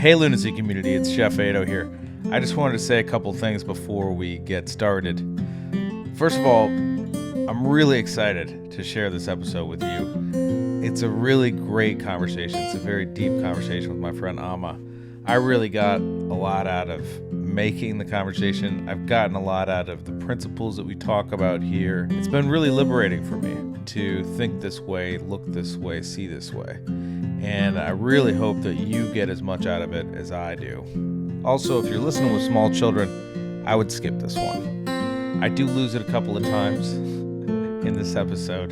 Hey Lunacy community, it's Chef Ado here. I just wanted to say a couple things before we get started. First of all, I'm really excited to share this episode with you. It's a really great conversation. It's a very deep conversation with my friend Amma. I really got a lot out of making the conversation. I've gotten a lot out of the principles that we talk about here. It's been really liberating for me to think this way, look this way, see this way. And I really hope that you get as much out of it as I do. Also, if you're listening with small children, I would skip this one. I do lose it a couple of times in this episode.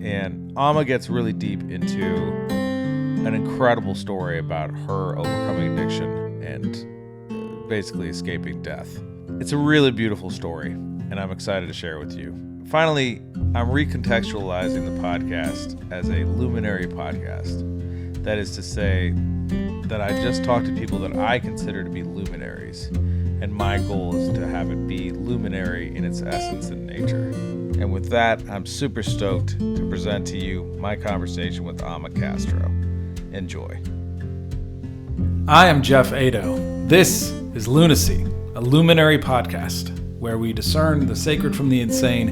And Amma gets really deep into an incredible story about her overcoming addiction and basically escaping death. It's a really beautiful story, and I'm excited to share it with you. Finally, I'm recontextualizing the podcast as a luminary podcast. That is to say that I just talk to people that I consider to be luminaries, and my goal is to have it be luminary in its essence and nature. And with that, I'm super stoked to present to you my conversation with Amma Castro. Enjoy. I am Jeff Ado. This is Lunacy, a luminary podcast where we discern the sacred from the insane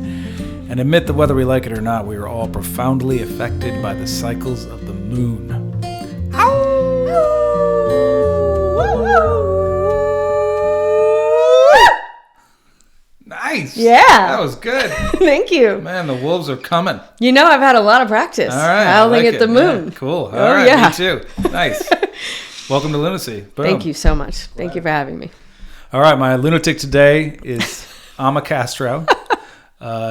and admit that whether we like it or not, we are all profoundly affected by the cycles of the moon. Nice. Yeah. That was good. Thank you. Man, the wolves are coming. You know, I've had a lot of practice. All right. Howling like at the moon. Yeah, cool. All Oh, right. yeah. Me too. Nice. Welcome to Lunacy. Boom. Thank you so much. Thank you for having me. All right. My lunatic today is Amma Castro.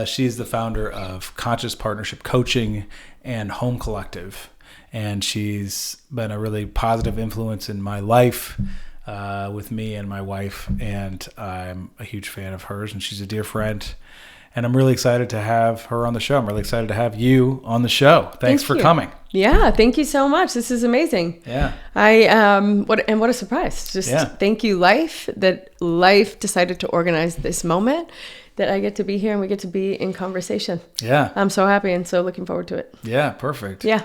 She's the founder of Conscious Partnership Coaching and Home Collective. And she's been a really positive influence in my life with me and my wife. And I'm a huge fan of hers, and she's a dear friend. And I'm really excited to have her on the show. I'm really excited to have you on the show. Thanks for coming. Yeah, thank you so much. This is amazing. Yeah. What a surprise. Just thank you, life, that life decided to organize this moment, that I get to be here and we get to be in conversation. Yeah. I'm so happy and so looking forward to it. Yeah, perfect. Yeah.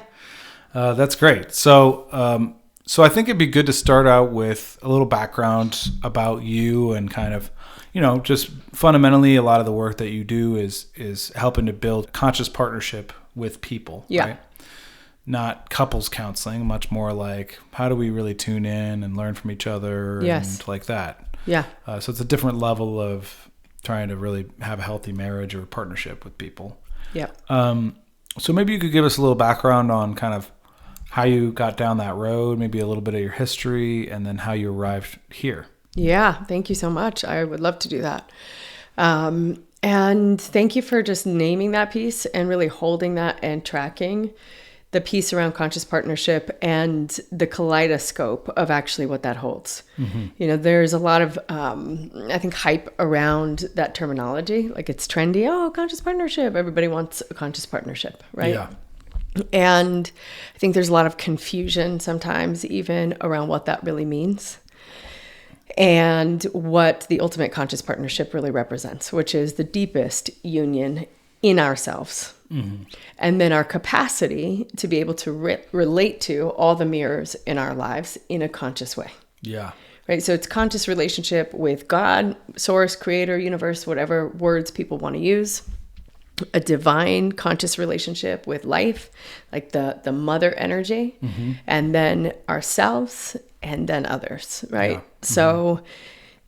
That's great. So I think it'd be good to start out with a little background about you and kind of, just fundamentally a lot of the work that you do is helping to build conscious partnership with people. Yeah. Right? Not couples counseling, much more like how do we really tune in and learn from each other and like that. Yeah. So it's a different level of trying to really have a healthy marriage or partnership with people. Yeah. So maybe you could give us a little background on kind of how you got down that road, maybe a little bit of your history, and then how you arrived here. Yeah, thank you so much. I would love to do that. And thank you for just naming that piece and really holding that and tracking the piece around conscious partnership and the kaleidoscope of actually what that holds. Mm-hmm. There's a lot of, I think, hype around that terminology. Like it's trendy. Oh, conscious partnership. Everybody wants a conscious partnership, right? Yeah. And I think there's a lot of confusion sometimes even around what that really means and what the ultimate conscious partnership really represents, which is the deepest union in ourselves. Mm-hmm. And then our capacity to be able to relate to all the mirrors in our lives in a conscious way. Yeah. Right. So it's conscious relationship with God, source, creator, universe, whatever words people want to use. A divine conscious relationship with life, like the mother energy, mm-hmm. and then ourselves and then others, right? Yeah. Mm-hmm. So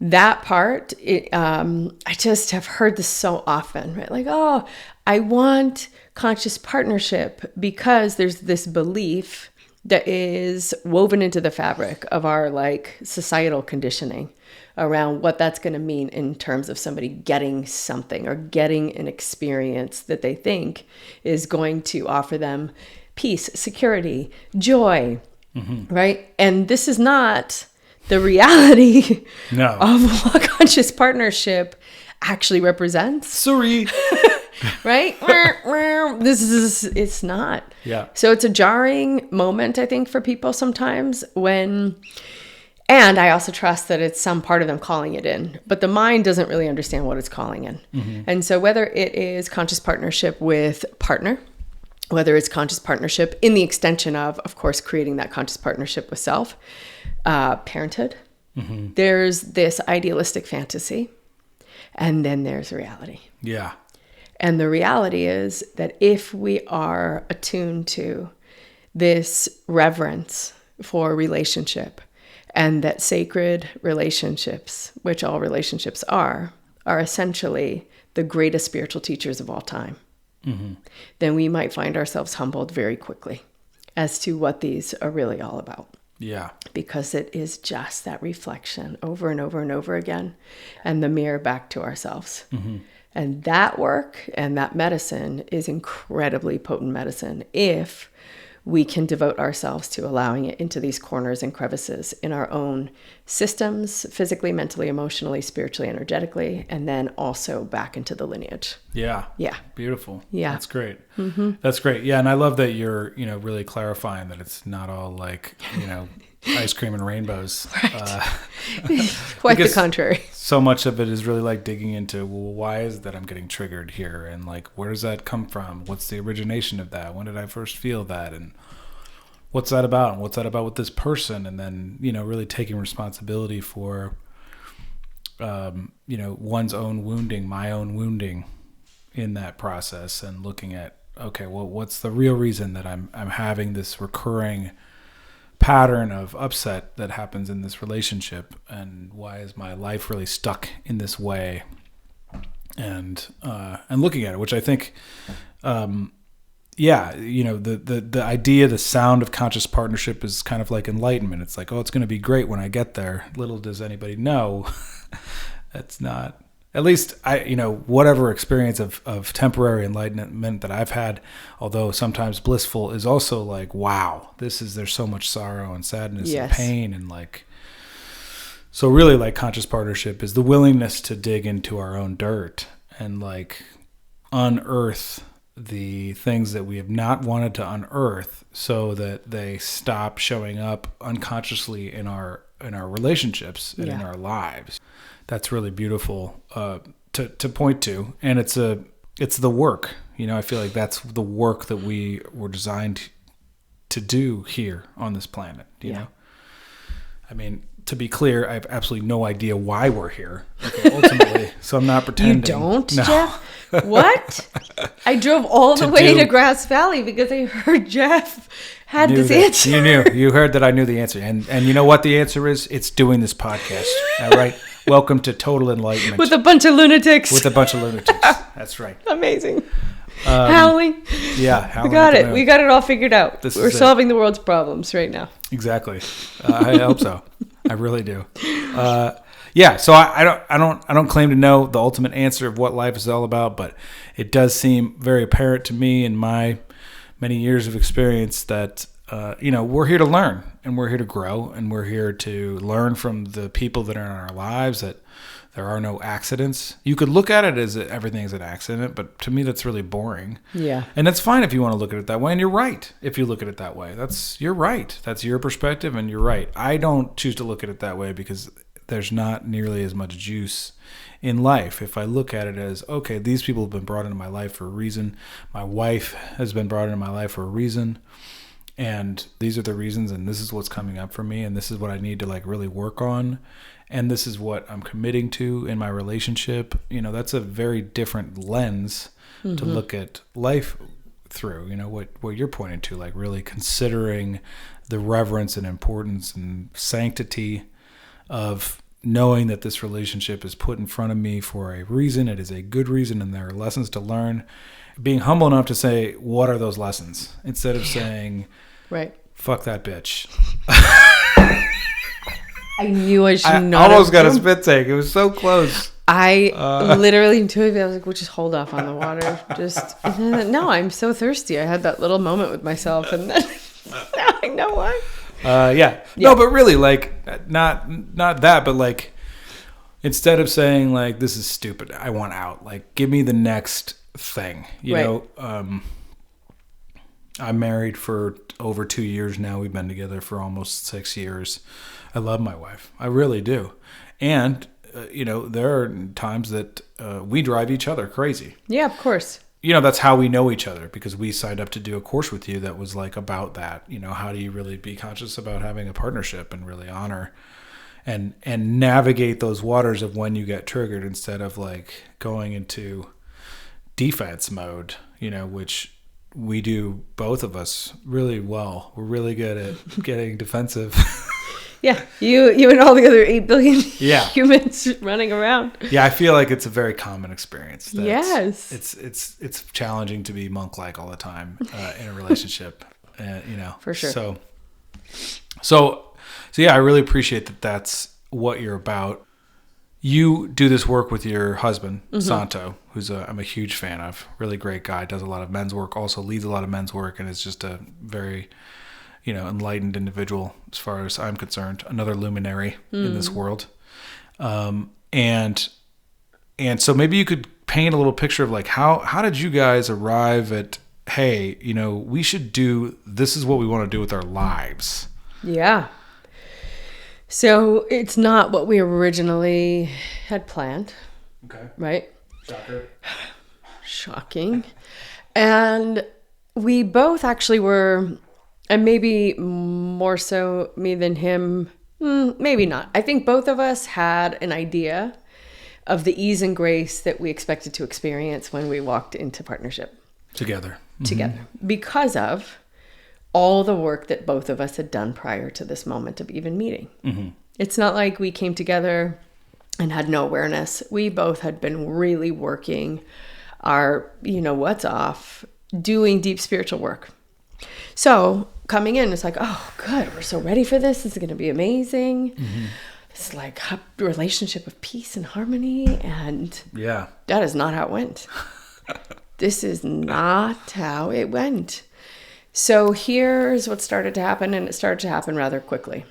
that part, I just have heard this so often, right? Like, oh, I want conscious partnership because there's this belief that is woven into the fabric of our like societal conditioning around what that's going to mean in terms of somebody getting something or getting an experience that they think is going to offer them peace, security, joy, mm-hmm. right? And this is not the reality of what conscious partnership actually represents. Sorry. Right? It's not. Yeah. So it's a jarring moment, I think, for people sometimes when, and I also trust that it's some part of them calling it in, but the mind doesn't really understand what it's calling in. Mm-hmm. And so whether it is conscious partnership with partner, whether it's conscious partnership in the extension of course, creating that conscious partnership with self, parenthood. There's this idealistic fantasy, and then there's reality. Yeah. And the reality is that if we are attuned to this reverence for relationship, and that sacred relationships, which all relationships are essentially the greatest spiritual teachers of all time, then we might find ourselves humbled very quickly as to what these are really all about. Yeah. Because it is just that reflection over and over and over again, and the mirror back to ourselves. And that work and that medicine is incredibly potent medicine if we can devote ourselves to allowing it into these corners and crevices in our own systems, physically, mentally, emotionally, spiritually, energetically, and then also back into the lineage. Yeah. Yeah. Beautiful. Yeah. That's great. That's great. Yeah. And I love that you're, really clarifying that it's not all like, ice cream and rainbows. Quite the contrary. So much of it is really like digging into, well, why is it that I'm getting triggered here? And like, where does that come from? What's the origination of that? When did I first feel that? And what's that about? And what's that about with this person? And then, really taking responsibility for, one's own wounding, my own wounding in that process, and looking at, okay, well, what's the real reason that I'm having this recurring pattern of upset that happens in this relationship, and why is my life really stuck in this way? And looking at it, which I think, the idea, the sound of conscious partnership is kind of like enlightenment. It's like, oh, it's going to be great when I get there. Little does anybody know, that's not. At least whatever experience of temporary enlightenment that I've had, although sometimes blissful, is also like, wow, there's so much sorrow and sadness and pain, and like, so really like conscious partnership is the willingness to dig into our own dirt and like unearth the things that we have not wanted to unearth, so that they stop showing up unconsciously in our relationships and in our lives. That's really beautiful to point to, and it's the work. I feel like that's the work that we were designed to do here on this planet. You know, I mean, to be clear, I have absolutely no idea why we're here. Ultimately, so I'm not pretending. You don't, no. Jeff? What? I drove all the way to Grass Valley because I heard Jeff had this answer. You heard that I knew the answer, and you know what the answer is? It's doing this podcast. All right. Welcome to Total Enlightenment. With a bunch of lunatics. That's right. Amazing. Howling. Yeah, howling. We got it all figured out. We're solving the world's problems right now. Exactly. I hope so. I really do. So I don't claim to know the ultimate answer of what life is all about, but it does seem very apparent to me in my many years of experience that we're here to learn, and we're here to grow, and we're here to learn from the people that are in our lives, that there are no accidents. You could look at it as everything's an accident, but to me that's really boring. Yeah. And that's fine if you want to look at it that way, and you're right if you look at it that way. You're right. That's your perspective, and you're right. I don't choose to look at it that way because there's not nearly as much juice in life. If I look at it as, okay, these people have been brought into my life for a reason. My wife has been brought into my life for a reason. And these are the reasons, and this is what's coming up for me, and this is what I need to like really work on, and this is what I'm committing to in my relationship. That's a very different lens to look at life through. What you're pointing to, like really considering the reverence and importance and sanctity of knowing that this relationship is put in front of me for a reason. It is a good reason, and there are lessons to learn. Being humble enough to say, what are those lessons? Instead of saying, right, fuck that bitch. I knew I should not. I almost got a spit take. It was so close. I literally intuitively, I was like, well, just hold off on the water. No, I'm so thirsty. I had that little moment with myself, and then now I know why. No, but really, like, not that, but like, instead of saying like, this is stupid, I want out, like, give me the next thing. I'm married for over 2 years now. We've been together for almost 6 years. I love my wife. I really do. And, there are times that we drive each other crazy. Yeah, of course. that's how we know each other, because we signed up to do a course with you that was like about that. How do you really be conscious about having a partnership and really honor and navigate those waters of when you get triggered, instead of like going into defense mode, which we do, both of us, really well. We're really good at getting defensive. Yeah, you and all the other 8 billion Yeah. humans running around. Yeah, I feel like it's a very common experience. Yes. It's challenging to be monk-like all the time in a relationship, For sure. So yeah, I really appreciate that that's what you're about. You do this work with your husband, Santo, who's I'm a huge fan of. Really great guy, does a lot of men's work, also leads a lot of men's work, and is just a very, enlightened individual as far as I'm concerned. Another luminary in this world. And so maybe you could paint a little picture of like, how did you guys arrive at, hey, we should do, this is what we want to do with our lives. Yeah. So it's not what we originally had planned. Okay. Right? Shocker. Shocking. And we both actually were, and maybe more so me than him, maybe not. I think both of us had an idea of the ease and grace that we expected to experience when we walked into partnership. Together. Because of all the work that both of us had done prior to this moment of even meeting. Mm-hmm. It's not like we came together and had no awareness. We both had been really working our, what's off, doing deep spiritual work. So coming in, it's like, oh, good. We're so ready for this. This is going to be amazing. Mm-hmm. It's like a relationship of peace and harmony. And yeah, that is not how it went. This is not how it went. So here's what started to happen, and it started to happen rather quickly,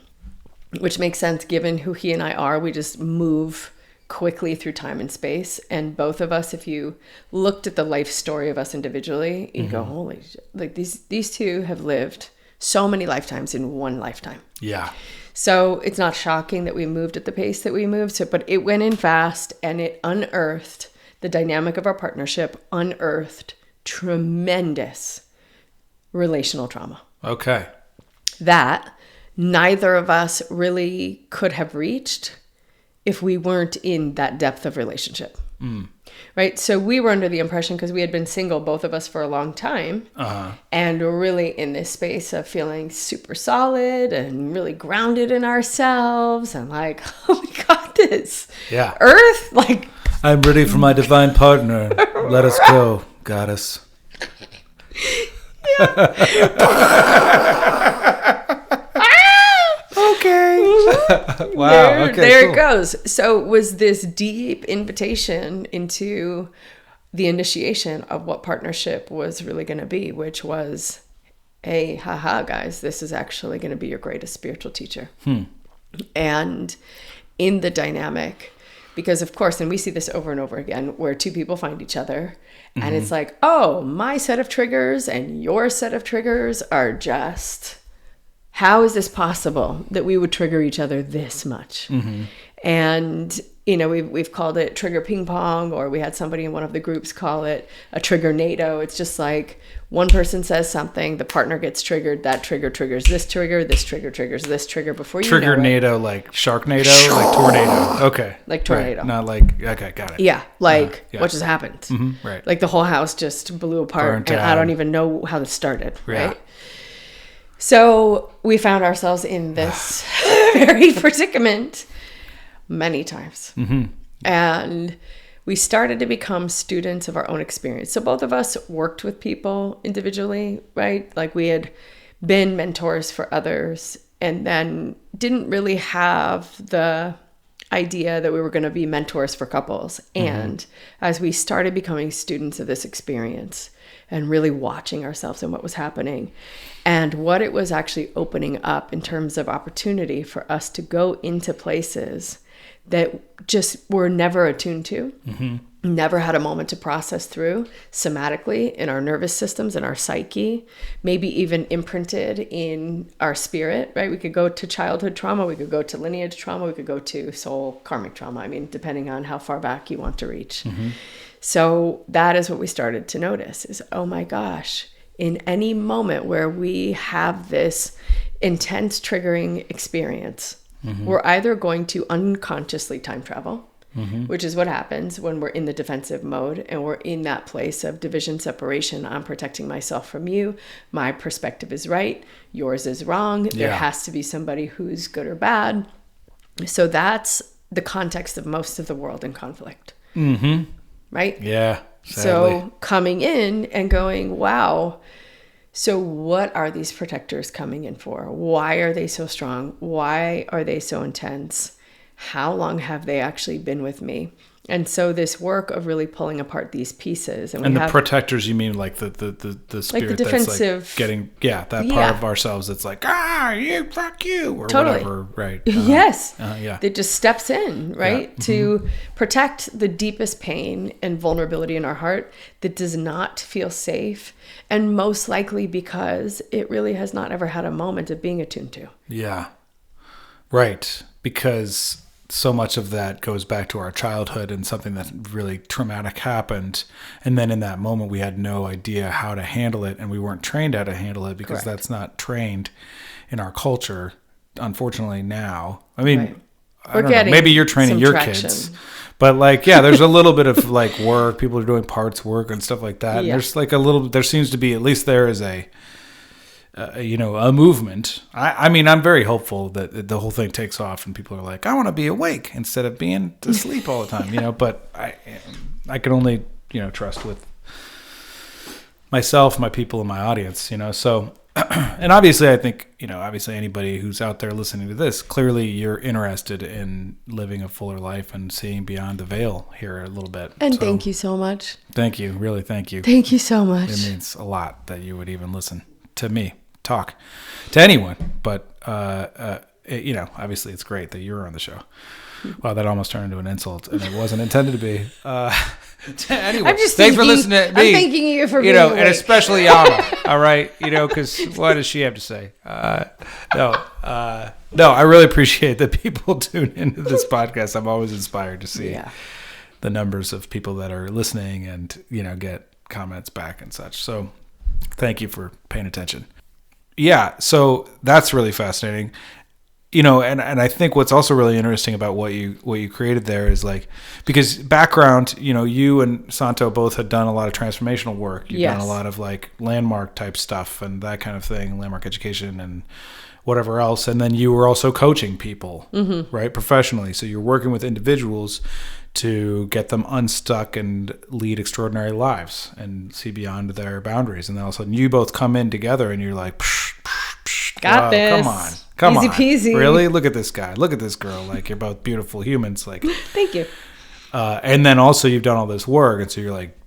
which makes sense given who he and I are. We just move quickly through time and space. And both of us, if you looked at the life story of us individually, you go, holy shit. Like these two have lived so many lifetimes in one lifetime. Yeah. So it's not shocking that we moved at the pace that we moved. But it went in fast, and it unearthed the dynamic of our partnership, unearthed tremendous relational trauma. Okay. That neither of us really could have reached if we weren't in that depth of relationship. Right? So we were under the impression, because we had been single, both of us, for a long time, and we're really in this space of feeling super solid and really grounded in ourselves, and like, oh, we got this. Yeah. Earth, like, I'm ready for my divine partner. Let us go, goddess. Okay. Wow. There it goes. So it was this deep invitation into the initiation of what partnership was really going to be, which was, hey, haha, guys, this is actually going to be your greatest spiritual teacher. And in the dynamic, because of course, and we see this over and over again, where two people find each other, and it's like, oh, my set of triggers and your set of triggers are just, how is this possible that we would trigger each other this much? And, we've called it trigger ping pong, or we had somebody in one of the groups call it a trigger NATO. It's just like one person says something, the partner gets triggered, that trigger triggers this trigger triggers this trigger before you know it. Trigger NATO, like Sharknado, like tornado. Okay. Like tornado. Right. Not like, okay, got it. Yeah, like what just happened. Right. Like the whole house just blew apart, and I don't even know how this started, right? So we found ourselves in this very predicament many times. And we started to become students of our own experience. So both of us worked with people individually, right? Like we had been mentors for others, and then didn't really have the idea that we were going to be mentors for couples. And as we started becoming students of this experience and really watching ourselves and what was happening and what it was actually opening up in terms of opportunity for us to go into places that just were never attuned to, never had a moment to process through somatically in our nervous systems and our psyche, maybe even imprinted in our spirit, right? We could go to childhood trauma, we could go to lineage trauma, we could go to soul karmic trauma. I mean, depending on how far back you want to reach. So that is what we started to notice is, oh my gosh, in any moment where we have this intense triggering experience, we're either going to unconsciously time travel, which is what happens when we're in the defensive mode and we're in that place of division, separation. I'm protecting myself from you. My perspective is right. Yours is wrong. There has to be somebody who's good or bad. So that's the context of most of the world in conflict. Right? Yeah. Sadly. So coming in and going, wow, so what are these protectors coming in for? Why are they so strong? Why are they so intense? How long have they actually been with me? And so this work of really pulling apart these pieces. And the protectors, you mean like the spirit like the defensive, that's like getting, that part of ourselves that's like, you, fuck you, or whatever, right? Yes. Yeah. That just steps in, right? To protect the deepest pain and vulnerability in our heart that does not feel safe. And most likely because it really has not ever had a moment of being attuned to. Yeah. Right. Because so much of that goes back to our childhood and something that really traumatic happened. And then in that moment, we had no idea how to handle it. And we weren't trained how to handle it because that's not trained in our culture, unfortunately, now. I mean, I don't know. Maybe you're training your kids. But like, there's a little bit of like work. People are doing parts work and stuff like that. And there's like there seems to be, at least there is a movement. I mean, I'm very hopeful that the whole thing takes off and people are like, I want to be awake instead of being asleep all the time, but I can only, trust with myself, my people, and my audience, so, and obviously I think, obviously anybody who's out there listening to this, clearly you're interested in living a fuller life and seeing beyond the veil here a little bit. And thank you so much. Thank you. Really. Thank you. Thank you so much. It means a lot that you would even listen to me talk to anyone, but obviously it's great that you're on the show. Wow, that almost turned into an insult, and it wasn't intended to be. Anyway, thanks for listening to me. I'm thanking you for being and especially Amma. All right, because what does she have to say? No, I really appreciate that people tune into this podcast. I'm always inspired to see the numbers of people that are listening and get comments back and such. So, thank you for paying attention. Yeah, so that's really fascinating. And I think what's also really interesting about what you created there is like, because background, you and Santo both had done a lot of transformational work. You've done a lot of like landmark type stuff and that kind of thing, landmark education and whatever else. And then you were also coaching people, right, professionally. So you're working with individuals to get them unstuck and lead extraordinary lives and see beyond their boundaries. And then all of a sudden you both come in together and you're like, got this. Come Easy on. peasy. Really? Look at this guy. Look at this girl. Like, you're both beautiful humans. Like, thank you. And then also you've done all this work. And so you're like,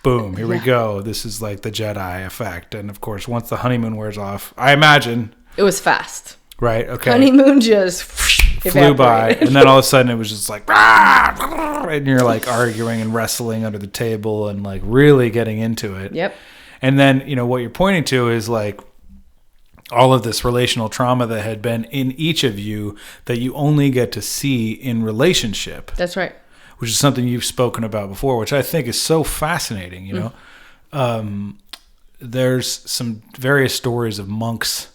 boom, here we go. This is like the Jedi effect. And of course, once the honeymoon wears off, I imagine. It was fast. Right. Okay. Honeymoon just flew by. And then all of a sudden it was just like, and you're like arguing and wrestling under the table and like really getting into it. Yep. And then, what you're pointing to is like, all of this relational trauma that had been in each of you that you only get to see in relationship. That's right. Which is something you've spoken about before, which I think is so fascinating, There's some various stories of monks,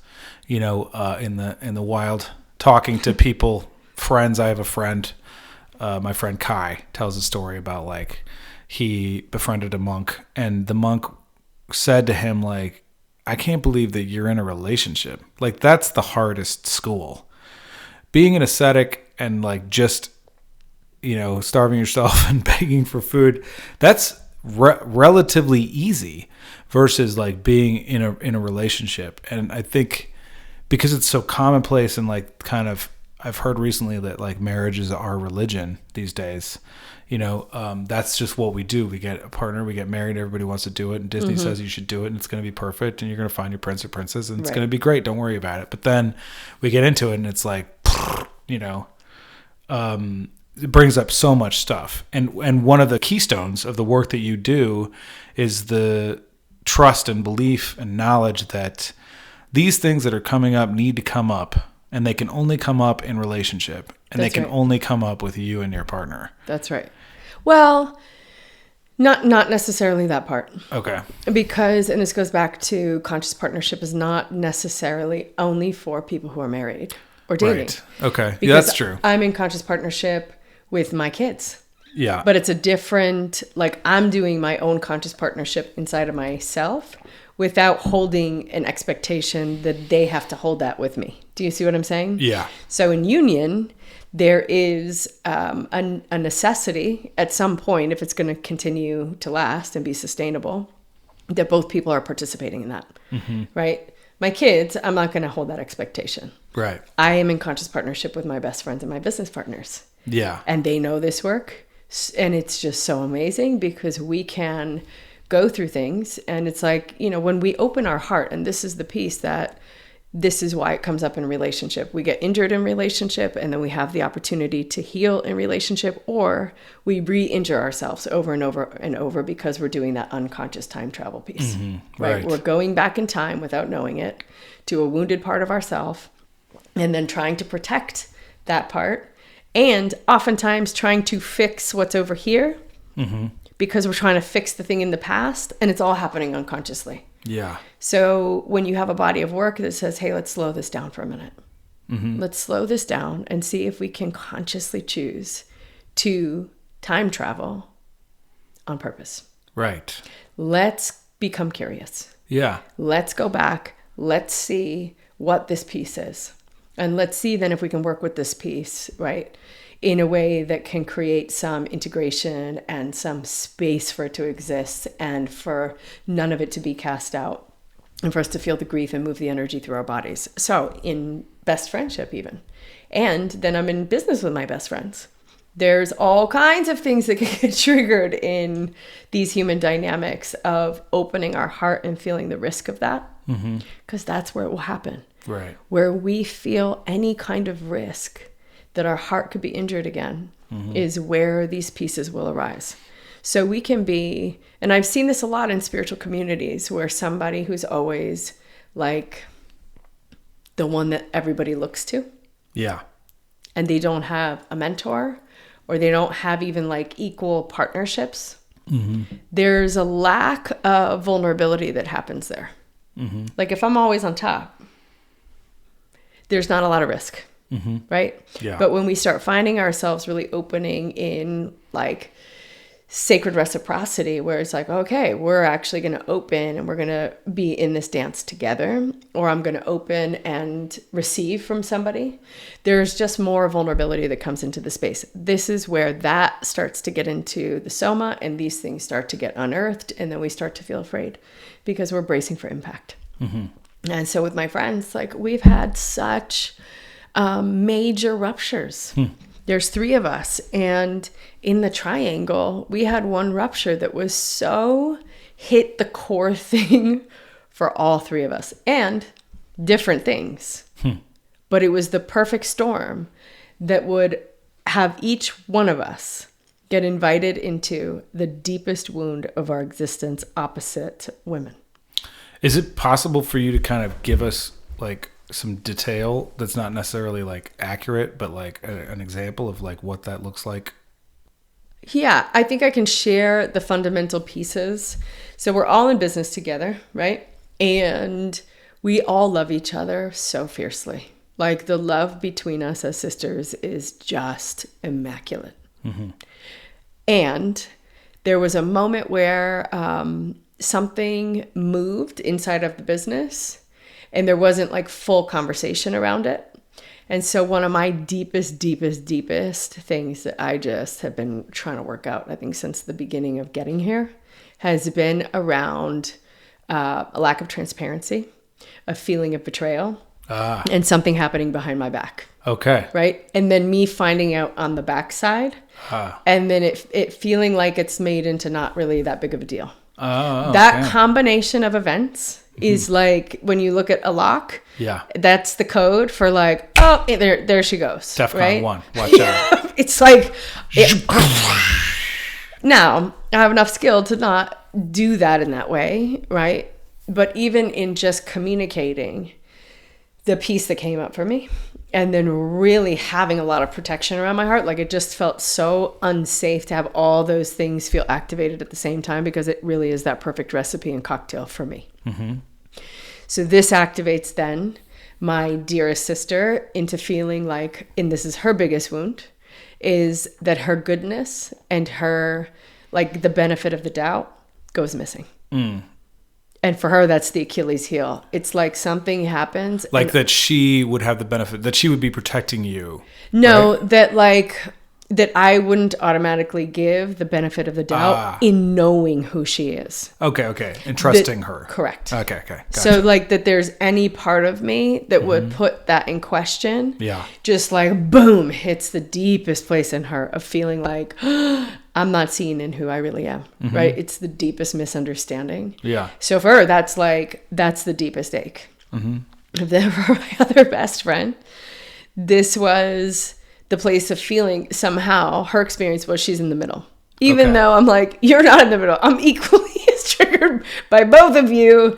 in the wild, talking to people, friends. I have a friend, my friend Kai, tells a story about like he befriended a monk and the monk said to him like, I can't believe that you're in a relationship. Like, that's the hardest school. Being an ascetic and like just, starving yourself and begging for food, that's relatively easy versus like being in a relationship. And I think because it's so commonplace and like kind of, I've heard recently that like marriage is our religion these days. That's just what we do. We get a partner, we get married, everybody wants to do it, and Disney says you should do it, and it's going to be perfect, and you're going to find your prince or princess, and it's going to be great. Don't worry about it. But then we get into it, and it's like, it brings up so much stuff. And one of the keystones of the work that you do is the trust and belief and knowledge that these things that are coming up need to come up, and they can only come up in relationship, and That's they can right. only come up with you and your partner. That's right. Well, not necessarily that part. Okay. Because, and this goes back to conscious partnership is not necessarily only for people who are married or dating. Right. Okay. Because Yeah, that's true. I'm in conscious partnership with my kids. Yeah. But it's a different, like I'm doing my own conscious partnership inside of myself without holding an expectation that they have to hold that with me. Do you see what I'm saying? Yeah. So in union, there is a necessity at some point, if it's going to continue to last and be sustainable, that both people are participating in that, right? My kids, I'm not going to hold that expectation. Right. I am in conscious partnership with my best friends and my business partners. Yeah. And they know this work. And it's just so amazing because we can go through things. And it's like, you know, when we open our heart, and this is the piece that this is why it comes up in relationship. We get injured in relationship, and then we have the opportunity to heal in relationship, or we re-injure ourselves over and over and over because we're doing that unconscious time travel piece. Right? We're going back in time without knowing it to a wounded part of ourselves, and then trying to protect that part, and oftentimes trying to fix what's over here because we're trying to fix the thing in the past, and it's all happening unconsciously. Yeah. So when you have a body of work that says, hey, let's slow this down for a minute. Let's slow this down and see if we can consciously choose to time travel on purpose. Right. Let's become curious. Yeah. Let's go back. Let's see what this piece is. And let's see then if we can work with this piece, right, in a way that can create some integration and some space for it to exist and for none of it to be cast out and for us to feel the grief and move the energy through our bodies. So in best friendship even. And then I'm in business with my best friends. There's all kinds of things that can get triggered in these human dynamics of opening our heart and feeling the risk of that. Because that's where it will happen. Right. Where we feel any kind of risk that our heart could be injured again is where these pieces will arise. So we can be, and I've seen this a lot in spiritual communities where somebody who's always like the one that everybody looks to. Yeah. And they don't have a mentor or they don't have even like equal partnerships. There's a lack of vulnerability that happens there. Like if I'm always on top, there's not a lot of risk. Right? Yeah. But when we start finding ourselves really opening in like sacred reciprocity, where it's like, okay, we're actually going to open and we're going to be in this dance together, or I'm going to open and receive from somebody, there's just more vulnerability that comes into the space. This is where that starts to get into the soma and these things start to get unearthed. And then we start to feel afraid because we're bracing for impact. And so with my friends, like we've had such major ruptures. There's 3 of us, and in the triangle we had one rupture that was so hit the core thing for all 3 of us, and different things, but it was the perfect storm that would have each one of us get invited into the deepest wound of our existence opposite women. Is it possible for you to kind of give us like some detail that's not necessarily like accurate, but like an example of like what that looks like? Yeah, I think I can share the fundamental pieces. So we're all in business together, right? And we all love each other so fiercely. Like the love between us as sisters is just immaculate. And there was a moment where something moved inside of the business and there wasn't like full conversation around it. And so one of my deepest things that I just have been trying to work out, I think since the beginning of getting here, has been around a lack of transparency, a feeling of betrayal, and something happening behind my back. Okay. Right? And then me finding out on the backside, and then it feeling like it's made into not really that big of a deal. Oh, That combination of events is like when you look at a lock. Yeah. That's the code for like, oh, there she goes. DEFCON right? 1. Watch out. it's like now I have enough skill to not do that in that way, right? But even in just communicating the piece that came up for me, and then really having a lot of protection around my heart, like it just felt so unsafe to have all those things feel activated at the same time, because it really is that perfect recipe and cocktail for me. Mm-hmm. So this activates then my dearest sister into feeling like, and this is her biggest wound, is that her goodness and her, like the benefit of the doubt goes missing. And for her, that's the Achilles heel. It's like something happens. Like that she would have the benefit, that she would be protecting you. No, right? that I wouldn't automatically give the benefit of the doubt in knowing who she is. Okay. And trusting her. Correct. Okay. Gotcha. So like that there's any part of me that would put that in question. Yeah. Just like, boom, hits the deepest place in her of feeling like, I'm not seen in who I really am, right? It's the deepest misunderstanding. Yeah. So for her, that's the deepest ache. Then for my other best friend, this was the place of feeling somehow her experience was she's in the middle. Even though I'm like, you're not in the middle. I'm equally as triggered by both of you.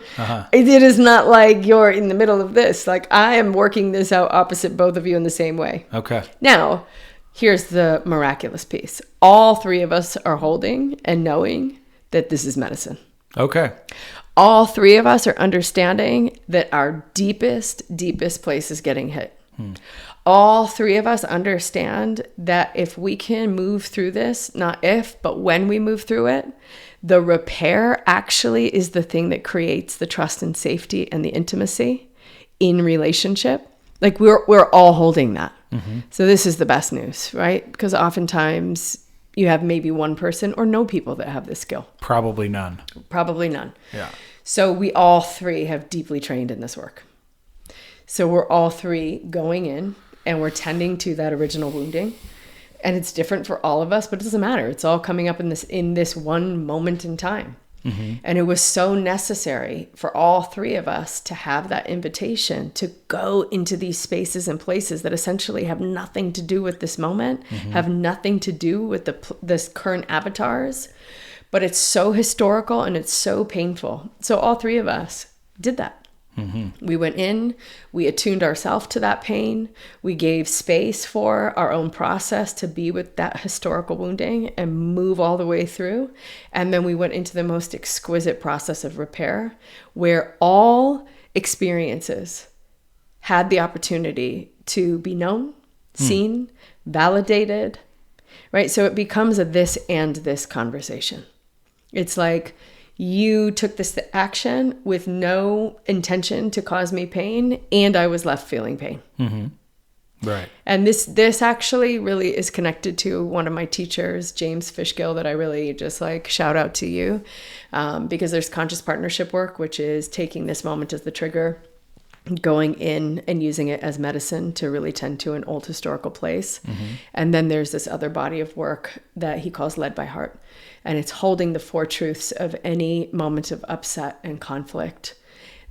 It is not like you're in the middle of this. Like I am working this out opposite both of you in the same way. Okay. Now, here's the miraculous piece. All three of us are holding and knowing that this is medicine. Okay. All three of us are understanding that our deepest place is getting hit. All three of us understand that if we can move through this, not if, but when we move through it, the repair actually is the thing that creates the trust and safety and the intimacy in relationship. Like we're all holding that. So this is the best news, right? Because oftentimes you have maybe one person or no people that have this skill. Probably none. Yeah. So we all three have deeply trained in this work. So we're all three going in and we're tending to that original wounding. And it's different for all of us, but it doesn't matter. It's all coming up in this one moment in time. And it was so necessary for all three of us to have that invitation to go into these spaces and places that essentially have nothing to do with this moment, have nothing to do with this current avatars, but it's so historical and it's so painful. So all three of us did that. We went in, we attuned ourselves to that pain, we gave space for our own process to be with that historical wounding and move all the way through. And then we went into the most exquisite process of repair, where all experiences had the opportunity to be known, seen, validated, right? So it becomes a this and this conversation. It's like, you took this action with no intention to cause me pain, and I was left feeling pain. Right. And this actually really is connected to one of my teachers, James Fishgill, that I really just like shout out to you, because there's conscious partnership work, which is taking this moment as the trigger, going in and using it as medicine to really tend to an old historical place. And then there's this other body of work that he calls Led by Heart. And it's holding the four truths of any moment of upset and conflict,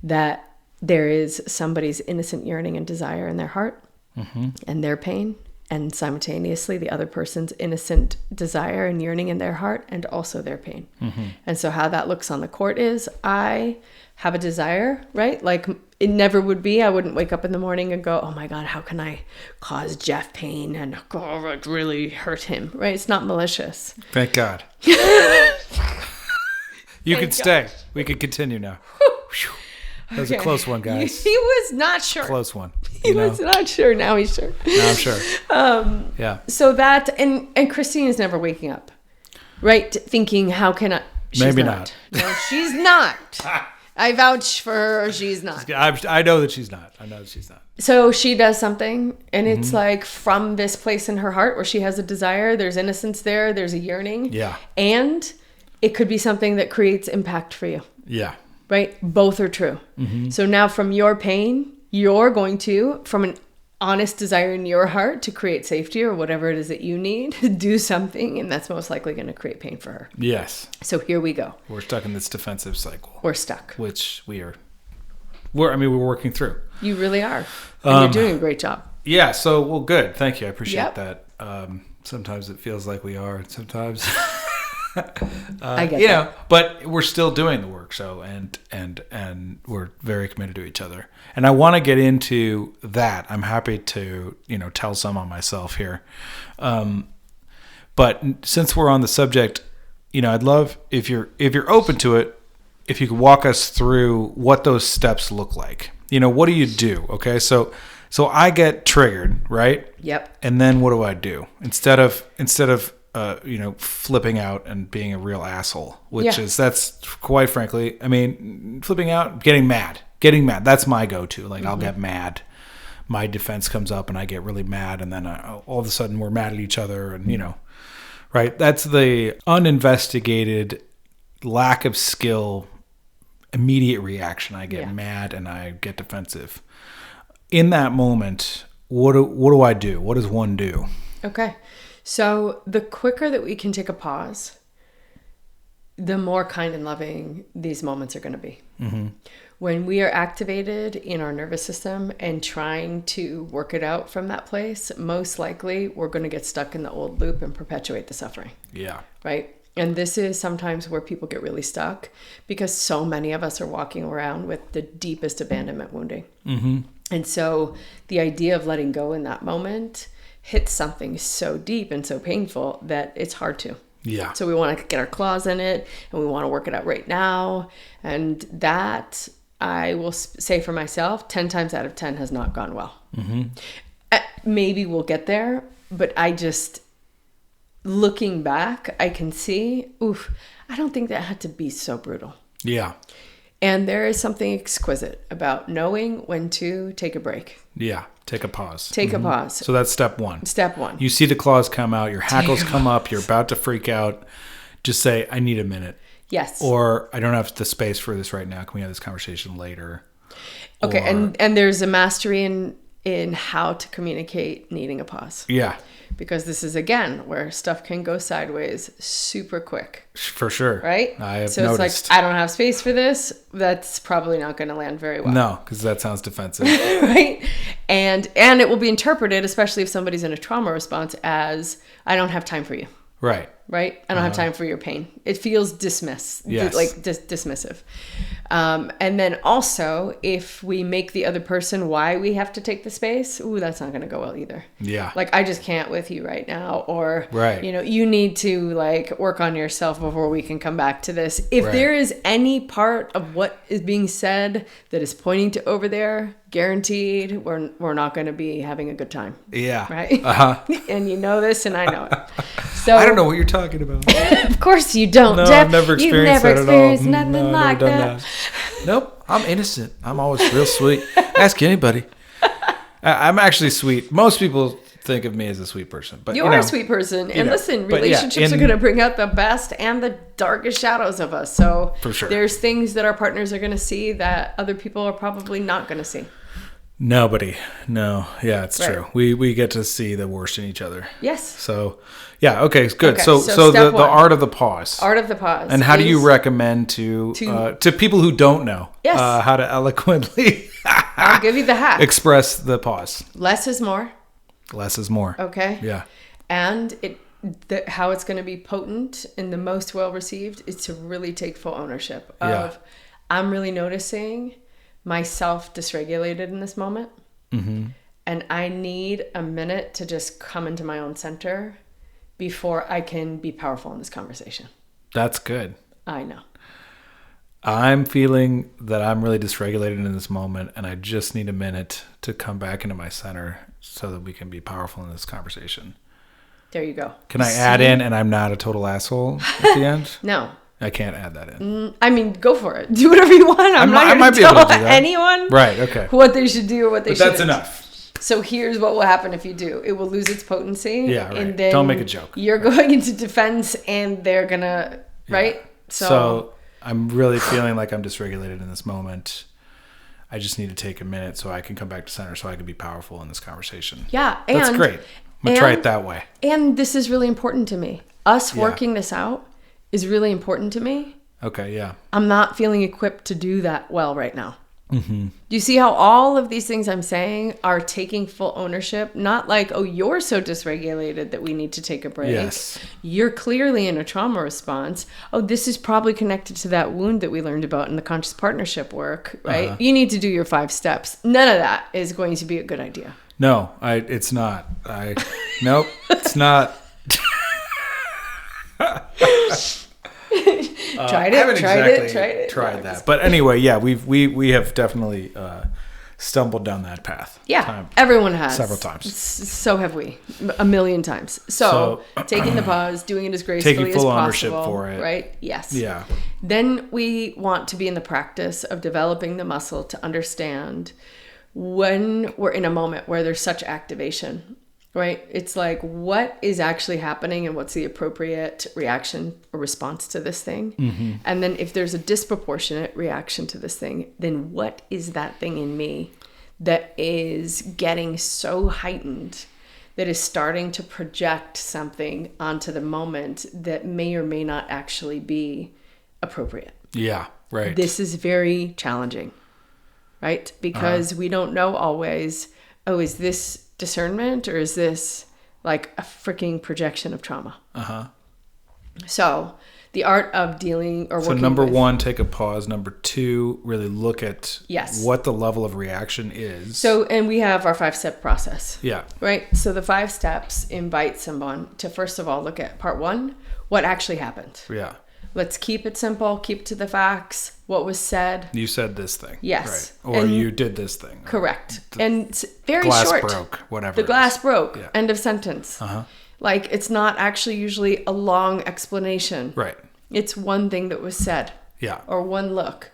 that there is somebody's innocent yearning and desire in their heart and their pain, and simultaneously the other person's innocent desire and yearning in their heart and also their pain. And so how that looks on the court is, I have a desire, right? Like it never would be, I wouldn't wake up in the morning and go, oh my God, how can I cause Jeff pain and it really hurt him, right? It's not malicious. Thank God. You can stay. We can continue now. That was a close one, guys. He was not sure. Close one. He was not sure. Now he's sure. Now I'm sure. Yeah. So that, and Christine is never waking up, right? Thinking, how can I? She's Maybe not. No, she's not. I vouch for her. She's not. I know that she's not. I know that she's not. So she does something, and it's like from this place in her heart where she has a desire, there's innocence there, there's a yearning. Yeah. And it could be something that creates impact for you. Yeah. Right? Both are true. So now from your pain, you're going to, from an honest desire in your heart to create safety or whatever it is that you need, do something, and that's most likely going to create pain for her. Yes. So here we go. We're stuck in this defensive cycle. We're stuck. Which we're working through. You really are. And you're doing a great job. Yeah. So, well, good. Thank you. I appreciate that. Sometimes it feels like we are, and sometimes I get that. but we're still doing the work. So and we're very committed to each other. And I want to get into that. I'm happy to tell some on myself here. But since we're on the subject, I'd love if you're open to it, if you could walk us through what those steps look like. What do you do? Okay, so I get triggered, right? Yep. And then what do I do instead of flipping out and being a real asshole, which that's quite frankly, flipping out, getting mad. That's my go-to. Like I'll get mad. My defense comes up and I get really mad, and then all of a sudden we're mad at each other, and right? That's the uninvestigated lack of skill, immediate reaction. I get mad and I get defensive. In that moment, what do I do? What does one do? Okay. So the quicker that we can take a pause, the more kind and loving these moments are going to be. Mm-hmm. When we are activated in our nervous system and trying to work it out from that place, most likely we're going to get stuck in the old loop and perpetuate the suffering. Yeah. Right? And this is sometimes where people get really stuck because so many of us are walking around with the deepest abandonment wounding. Mm-hmm. And so the idea of letting go in that moment hits something so deep and so painful that it's hard to. Yeah. So we want to get our claws in it and we want to work it out right now. And that, I will say for myself, 10 times out of 10 has not gone well. Mm-hmm. Maybe we'll get there, but looking back, I can see, I don't think that had to be so brutal. Yeah. And there is something exquisite about knowing when to take a break. Yeah. Take a pause. Take a pause. So that's step one. Step one. You see the claws come out, your hackles come up, you're about to freak out. Just say, I need a minute. Yes. Or I don't have the space for this right now. Can we have this conversation later? Okay. And there's a mastery in how to communicate needing a pause. Yeah. Because this is, again, where stuff can go sideways super quick. For sure. Right? I have so noticed. It's like, I don't have space for this. That's probably not going to land very well. No, because that sounds defensive. Right? And it will be interpreted, especially if somebody's in a trauma response, as, I don't have time for you. Right. Right? I don't have time for your pain. It feels dismissive. And then also, if we make the other person why we have to take the space, that's not going to go well either. Yeah. Like, I just can't with you right now. Or, you need to work on yourself before we can come back to this. If there is any part of what is being said that is pointing to over there, guaranteed we're not going to be having a good time. Yeah. Right? Uh-huh. And you know this and I know it. So I don't know what you're talking about. Of course you don't, no, Jeff. I've never experienced that at all. You've never experienced nothing like that. Nope. I'm innocent. I'm always real sweet. Ask anybody. I'm actually sweet. Most people think of me as a sweet person. But you are a sweet person. And listen, relationships are going to bring out the best and the darkest shadows of us. So for sure. There's things that our partners are going to see that other people are probably not going to see. Nobody. No. Yeah, it's true. We get to see the worst in each other. Yes. So, yeah. Okay. Good. Okay, so the art of the pause. Art of the pause. And how do you recommend to people who don't know how to eloquently I'll give you the hack. Express the pause. Less is more. Less is more. Okay. Yeah. And how it's going to be potent and the most well received is to really take full ownership of I'm really noticing myself dysregulated in this moment. Mm-hmm. And I need a minute to just come into my own center before I can be powerful in this conversation. That's good. I know. I'm feeling that I'm really dysregulated in this moment and I just need a minute to come back into my center so that we can be powerful in this conversation. There you go. Can I add in and I'm not a total asshole at the end? No. I can't add that in. I mean, go for it. Do whatever you want. I might be able to do that. Anyone what they should do or what they shouldn't. That's enough. So here's what will happen if you do. It will lose its potency. Yeah, right. And then don't make a joke. You're going into defense and they're going to, right? Yeah. So I'm really feeling like I'm dysregulated in this moment. I just need to take a minute so I can come back to center so I can be powerful in this conversation. Yeah. That's great. I'm going to try it that way. And this is really important to me. Us working this out is really important to me. Okay, yeah. I'm not feeling equipped to do that well right now. Do you see how all of these things I'm saying are taking full ownership? Not like, oh, you're so dysregulated that we need to take a break. Yes. You're clearly in a trauma response. Oh, this is probably connected to that wound that we learned about in the conscious partnership work, right? You need to do your 5 steps. None of that is going to be a good idea. No, it's not. Nope, it's not. Tried that. But anyway, yeah, we have definitely stumbled down that path. Yeah, everyone has. Several times. So have we. A million times. So taking the pause, doing it as gracefully taking as full possible. ownership for it. Right? Yes. Yeah. Then we want to be in the practice of developing the muscle to understand when we're in a moment where there's such activation. Right? It's like, what is actually happening and what's the appropriate reaction or response to this thing? And then if there's a disproportionate reaction to this thing, then what is that thing in me that is getting so heightened that is starting to project something onto the moment that may or may not actually be appropriate? Yeah, right. This is very challenging, right? Because we don't know always, oh, is this discernment or is this like a freaking projection of trauma? So the art of dealing or working number with, 1, take a pause. Number 2, really look at Yes. what the level of reaction is. So, and we have our 5-step process. Yeah. Right. So the 5 steps invite someone to first of all look at part 1, what actually happened. Yeah. Let's keep it simple, keep to the facts, what was said. You said this thing. Yes. Right. Or And- you did this thing. Correct. And it's very Glass short. broke, whatever. The glass broke. Yeah. End of sentence. Like, it's not actually usually a long explanation. Right. It's one thing that was said. Yeah. Or one look.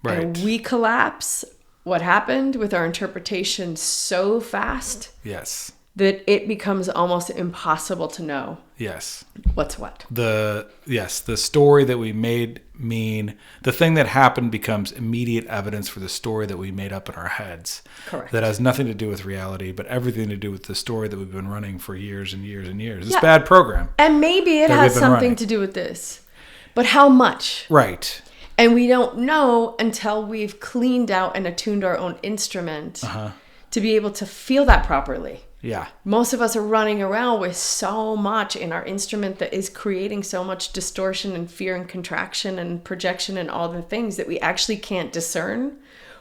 Right. And we collapse what happened with our interpretation so fast Yes. that it becomes almost impossible to know Yes. what's what. The story that we made mean, the thing that happened becomes immediate evidence for the story that we made up in our heads. Correct. That has nothing to do with reality, but everything to do with the story that we've been running for years and years and years. This Yeah. bad program. And maybe it that has we've been something running. to do with this. But how much? Right. And we don't know until we've cleaned out and attuned our own instrument to be able to feel that properly. Yeah. Most of us are running around with so much in our instrument that is creating so much distortion and fear and contraction and projection and all the things that we actually can't discern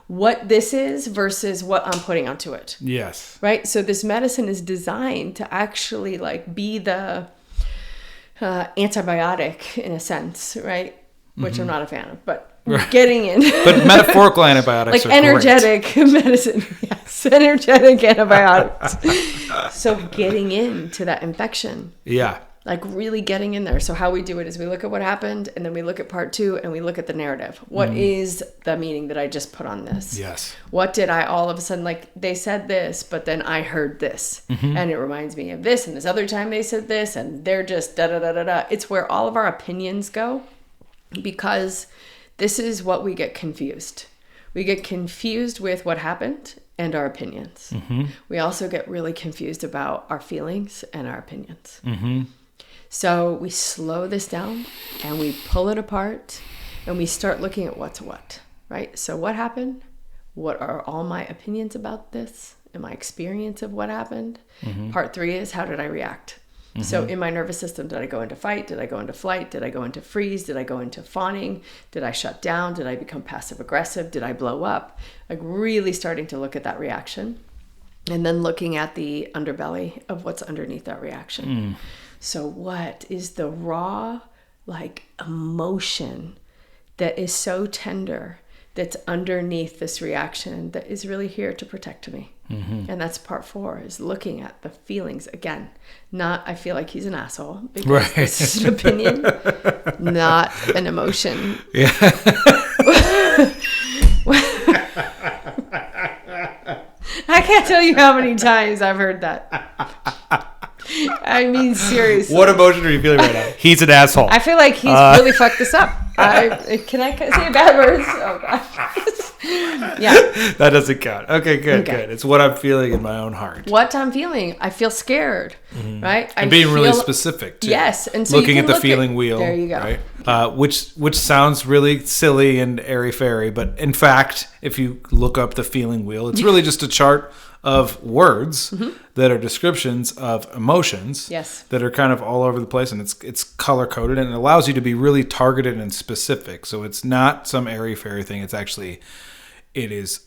what this is versus what I'm putting onto it. Yes. Right? So this medicine is designed to actually like be the antibiotic in a sense, right? Which I'm not a fan of, but getting in. But metaphorical antibiotics like are energetic medicine. Yes, energetic antibiotics. So getting into that infection. Yeah. Like really getting in there. So how we do it is we look at what happened and then we look at part 2 and we look at the narrative. What is the meaning that I just put on this? Yes. What did I all of a sudden, like they said this, but then I heard this and it reminds me of this and this other time they said this and they're just da-da-da-da-da. It's where all of our opinions go because this is what we get confused. We get confused with what happened and our opinions. We also get really confused about our feelings and our opinions. So we slow this down and we pull it apart and we start looking at what's what, right? So what happened? What are all my opinions about this and my experience of what happened? Part 3 is how did I react? So in my nervous system, did I go into fight? Did I go into flight? Did I go into freeze? Did I go into fawning? Did I shut down? Did I become passive aggressive? Did I blow up? Like really starting to look at that reaction and then looking at the underbelly of what's underneath that reaction. So what is the raw like emotion that is so tender that's underneath this reaction that is really here to protect me? And that's part 4 is looking at the feelings again. Not I feel like he's an asshole because this is an opinion, not an emotion. Yeah. I can't tell you how many times I've heard that. I mean, seriously. What emotion are you feeling right now? He's an asshole. I feel like he's really fucked this up. Can I say bad words? Oh, gosh. Yeah. That doesn't count. Okay, good. It's what I'm feeling in my own heart. What I'm feeling. I feel scared, right? And being really specific, too. Yes. And so looking you at can the feeling wheel. There you go. Right? Which sounds really silly and airy-fairy, but in fact, if you look up the feeling wheel, it's really just a chart of words that are descriptions of emotions that are kind of all over the place, and it's color-coded, and it allows you to be really targeted and specific. So it's not some airy-fairy thing. It's actually, it is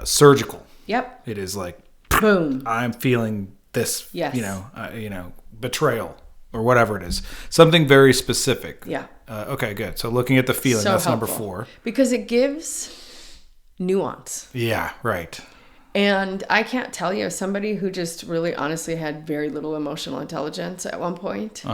surgical. Yep. It is like, boom, I'm feeling this, yes. Betrayal or whatever it is. Something very specific. Yeah. Okay, good. So looking at the feeling, So that's helpful. number 4. Because it gives nuance. Yeah, right. And I can't tell you, as somebody who just really honestly had very little emotional intelligence at one point,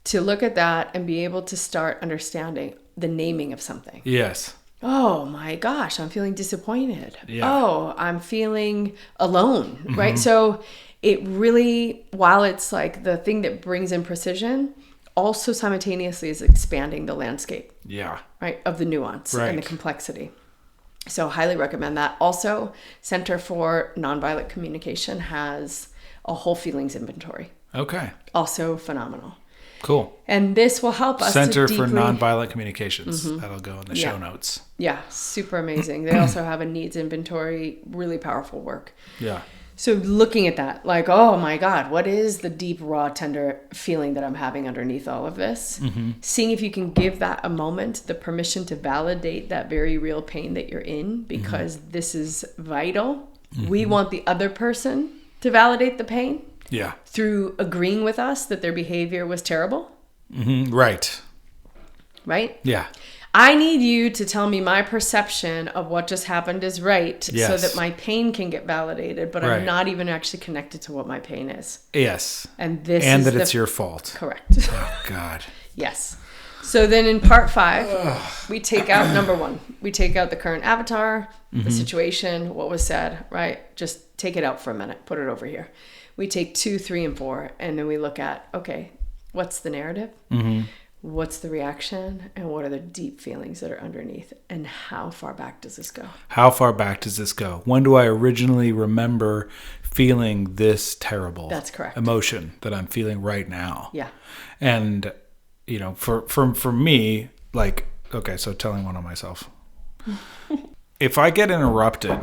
to look at that and be able to start understanding the naming of something. Yes. Oh my gosh, I'm feeling disappointed. Yeah. Oh, I'm feeling alone, right? So it really, while it's like the thing that brings in precision, also simultaneously is expanding the landscape. Yeah. Right, of the nuance Right. and the complexity. So highly recommend that. Also, Center for Nonviolent Communication has a whole feelings inventory. Okay. Also phenomenal. Cool. And this will help us Center to for deeply... Nonviolent Communications. That'll go in the show notes. Yeah, super amazing. They also have a needs inventory, really powerful work. Yeah. So looking at that, like, oh my God, what is the deep, raw, tender feeling that I'm having underneath all of this? Seeing if you can give that a moment, the permission to validate that very real pain that you're in, because this is vital. We want the other person to validate the pain. Yeah. Through agreeing with us that their behavior was terrible. Right. Right? Yeah. I need you to tell me my perception of what just happened is right, so Yes. that my pain can get validated, but Right. I'm not even actually connected to what my pain is. Yes. And this And is that the... it's your fault. Correct. Oh, God. Yes. So then in part 5, we take out number 1. We take out the current avatar, the situation, what was said, right? Just take it out for a minute. Put it over here. We take 2, 3, and 4, and then we look at, okay, what's the narrative? What's the reaction? And what are the deep feelings that are underneath? And how far back does this go? How far back does this go? When do I originally remember feeling this terrible That's correct. emotion that I'm feeling right now? Yeah. And, for me, like, okay, so telling one on myself. If I get interrupted,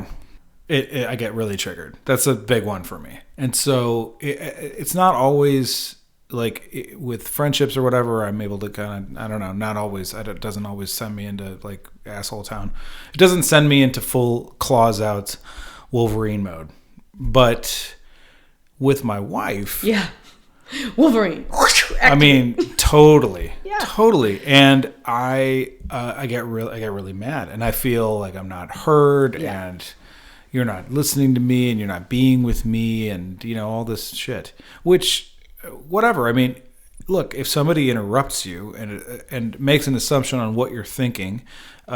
I get really triggered. That's a big one for me. And so it's not always like with friendships or whatever, I'm able to kind of, I don't know, not always, it doesn't always send me into like asshole town. It doesn't send me into full claws out Wolverine-Mode. But with my wife. Yeah. Wolverine. I mean, totally. Yeah. Totally. And I get really mad, and I feel like I'm not heard, and you're not listening to me, and you're not being with me, and all this shit. Which, whatever. I mean, look, if somebody interrupts you and makes an assumption on what you're thinking,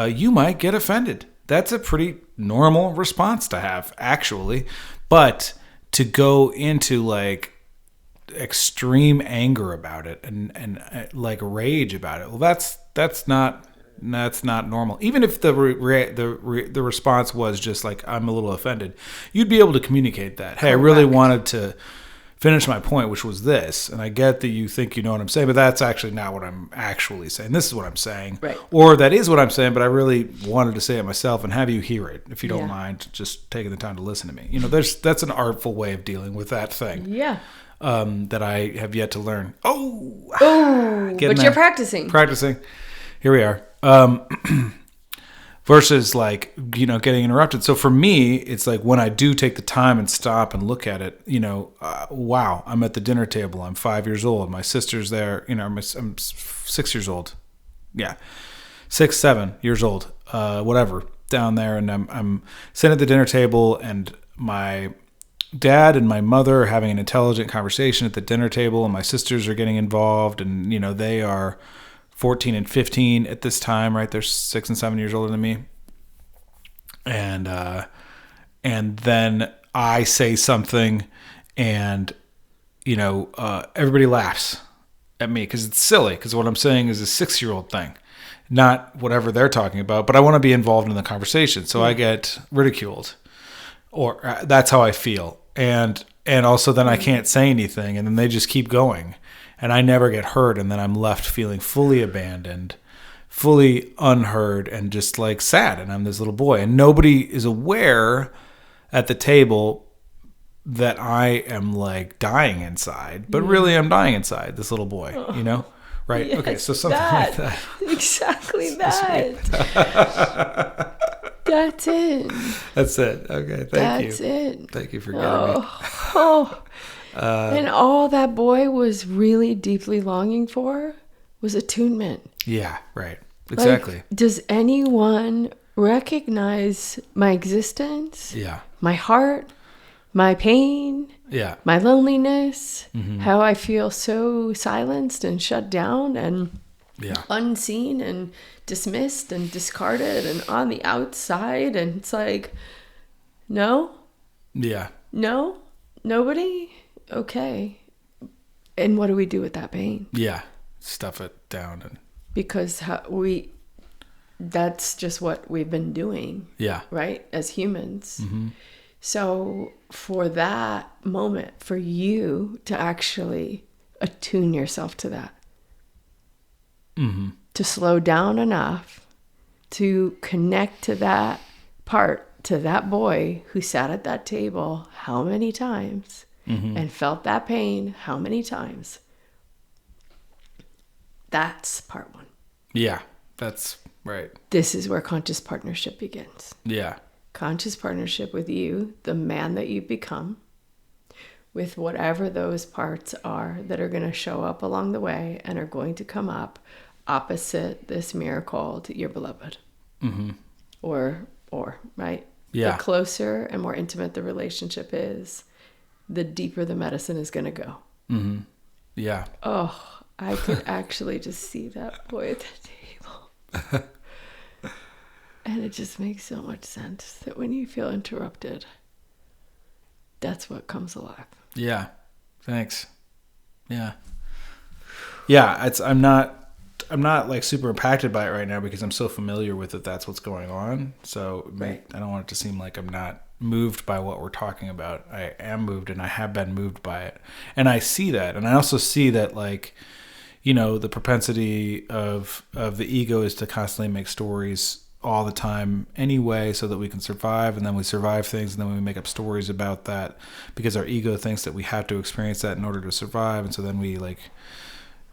you might get offended. That's a pretty normal response to have, actually. But to go into like extreme anger about it and like rage about it, well, that's not normal. Even if the response was just like, I'm a little offended, you'd be able to communicate that. Hey, I really wanted to finish my point, which was this, and I get that you think you know what I'm saying, but that's actually not what I'm actually saying. This is what I'm saying. Right. Or that is what I'm saying, but I really wanted to say it myself and have you hear it, if you don't mind just taking the time to listen to me. That's an artful way of dealing with that thing. Yeah. That I have yet to learn. But you're practicing. Here we are. Versus like, getting interrupted. So for me, it's like when I do take the time and stop and look at it, wow, I'm at the dinner table. I'm 5 years old. My sister's there. I'm 6 years old. Yeah. 6, 7 years old. Whatever. Down there. And I'm sitting at the dinner table, and my dad and my mother are having an intelligent conversation at the dinner table, and my sisters are getting involved, and they are 14 and 15 at this time, right? They're 6 and 7 years older than me. And then I say something, and everybody laughs at me because it's silly, because what I'm saying is a 6-year-old thing, not whatever they're talking about, but I want to be involved in the conversation. So I get ridiculed, or that's how I feel. And And also then I can't say anything, and then they just keep going. And I never get heard, and then I'm left feeling fully abandoned, fully unheard, and just like sad. And I'm this little boy, and nobody is aware at the table that I am like dying inside, but really I'm dying inside, this little boy, you know? Right? Yes, okay, so something like that. Exactly that. That's it. That's it. Okay, thank you. That's it. Thank you for getting me. And all that boy was really deeply longing for was attunement. Yeah, right. Exactly. Like, does anyone recognize my existence? Yeah. My heart? My pain? Yeah. My loneliness? How I feel so silenced and shut down and unseen and dismissed and discarded and on the outside? And it's like, no? Yeah. No? Nobody? Okay. And what do we do with that pain? Yeah. Stuff it down. And Because that's just what we've been doing. yeah. Right? As humans. So for that moment, for you to actually attune yourself to that, to slow down enough to connect to that part, to that boy who sat at that table how many times and felt that pain how many times. That's part one. Yeah. That's right. This is where conscious partnership begins. Yeah. Conscious partnership with you, the man that you become, with whatever those parts are that are going to show up along the way and are going to come up opposite this mirror called your beloved. Or, right? Yeah. The closer and more intimate the relationship is, the deeper the medicine is going to go. Yeah. Oh, I could actually just see that boy at the table. And it just makes so much sense that when you feel interrupted, that's what comes alive. Yeah. Thanks. Yeah. Yeah. I'm not like super impacted by it right now because I'm so familiar with it. That's what's going on. So I don't want it to seem like I'm not moved by what we're talking about. I am moved, and I have been moved by it. And I see that. And I also see that, like, you know, the propensity of the ego is to constantly make stories all the time anyway, so that we can survive, and then we survive things, and then we make up stories about that because our ego thinks that we have to experience that in order to survive. And so then we like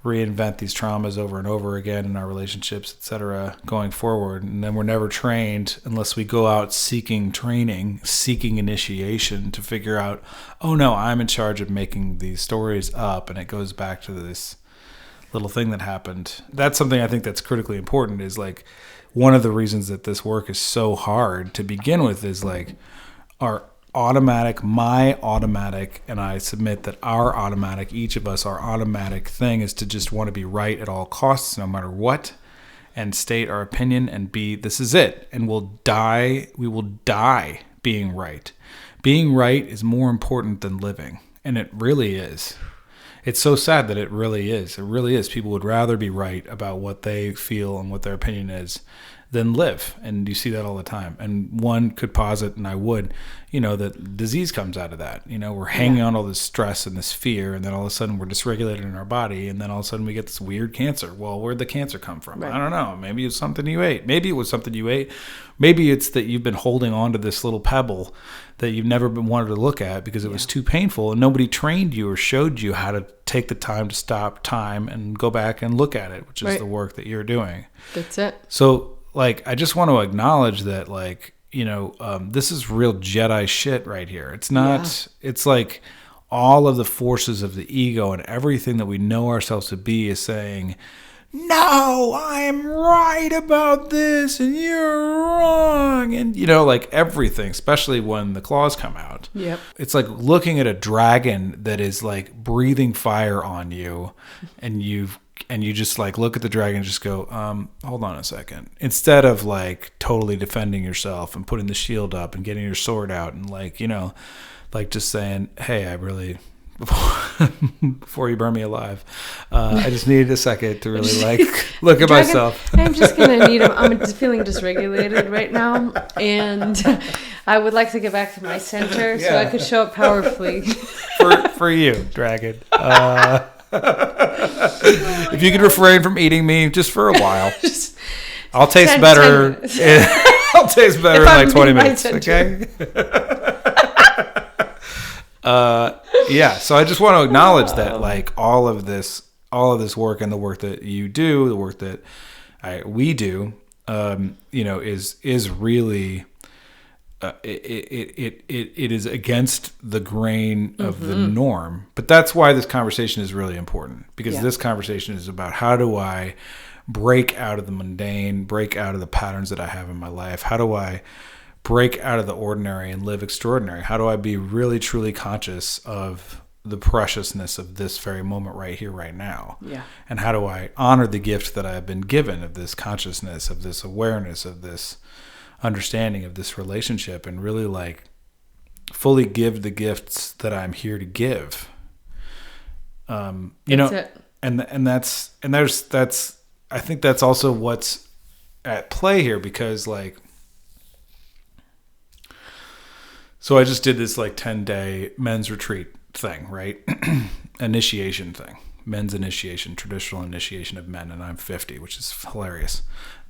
reinvent these traumas over and over again in our relationships, etc., going forward. And then we're never trained unless we go out seeking training, seeking initiation to figure out, oh no, I'm in charge of making these stories up. And it goes back to this little thing that happened. That's something I think that's critically important, is like, one of the reasons that this work is so hard to begin with is like my automatic, and I submit that our automatic, each of us, our automatic thing is to just want to be right at all costs, no matter what, and state our opinion and be, this is it. And we will die being right. Being right is more important than living. And it really is. It's so sad that it really is. It really is. People would rather be right about what they feel and what their opinion is than live. And you see that all the time. And one could posit, and I would, you know, that disease comes out of that. You know, we're hanging on all this stress and this fear, and then all of a sudden we're dysregulated in our body, and then all of a sudden we get this weird cancer. Well, where'd the cancer come from? Right. I don't know. Maybe it's something you ate. Maybe it was something you ate. Maybe it's that you've been holding on to this little pebble that you've never been wanted to look at because it was too painful, and nobody trained you or showed you how to take the time to stop time and go back and look at it, which is the work that you're doing. That's it. So, like, I just want to acknowledge that, like, you know, this is real Jedi shit right here. It's not, it's like all of the forces of the ego and everything that we know ourselves to be is saying, no, I'm right about this and you're wrong. And, you know, like everything, especially when the claws come out. Yep. It's like looking at a dragon that is like breathing fire on you, and you just like look at the dragon and just go, hold on a second. Instead of like totally defending yourself and putting the shield up and getting your sword out and like, you know, like just saying, hey, I really... before you burn me alive, I just needed a second to really like look at myself. I'm just gonna need I'm just feeling dysregulated right now, and I would like to get back to my center so I could show up powerfully. for you, Dragon. If you could refrain from eating me just for a while, I'll taste better. I'll taste better in like 20 minutes. Okay. Yeah. So I just want to acknowledge that, like, all of this work and the work that you do, the work that we do, is really. It is against the grain of the norm, but that's why this conversation is really important, because this conversation is about how do I break out of the mundane, break out of the patterns that I have in my life? How do I break out of the ordinary and live extraordinary? How do I be really, truly conscious of the preciousness of this very moment right here, right now? Yeah. And how do I honor the gift that I've been given of this consciousness, of this awareness, of this understanding of this relationship, and really like fully give the gifts that I'm here to give. And that's I think that's also what's at play here, because like, so I just did this like 10-day men's retreat thing, right? Initiation thing, men's initiation, traditional initiation of men. And I'm 50, which is hilarious,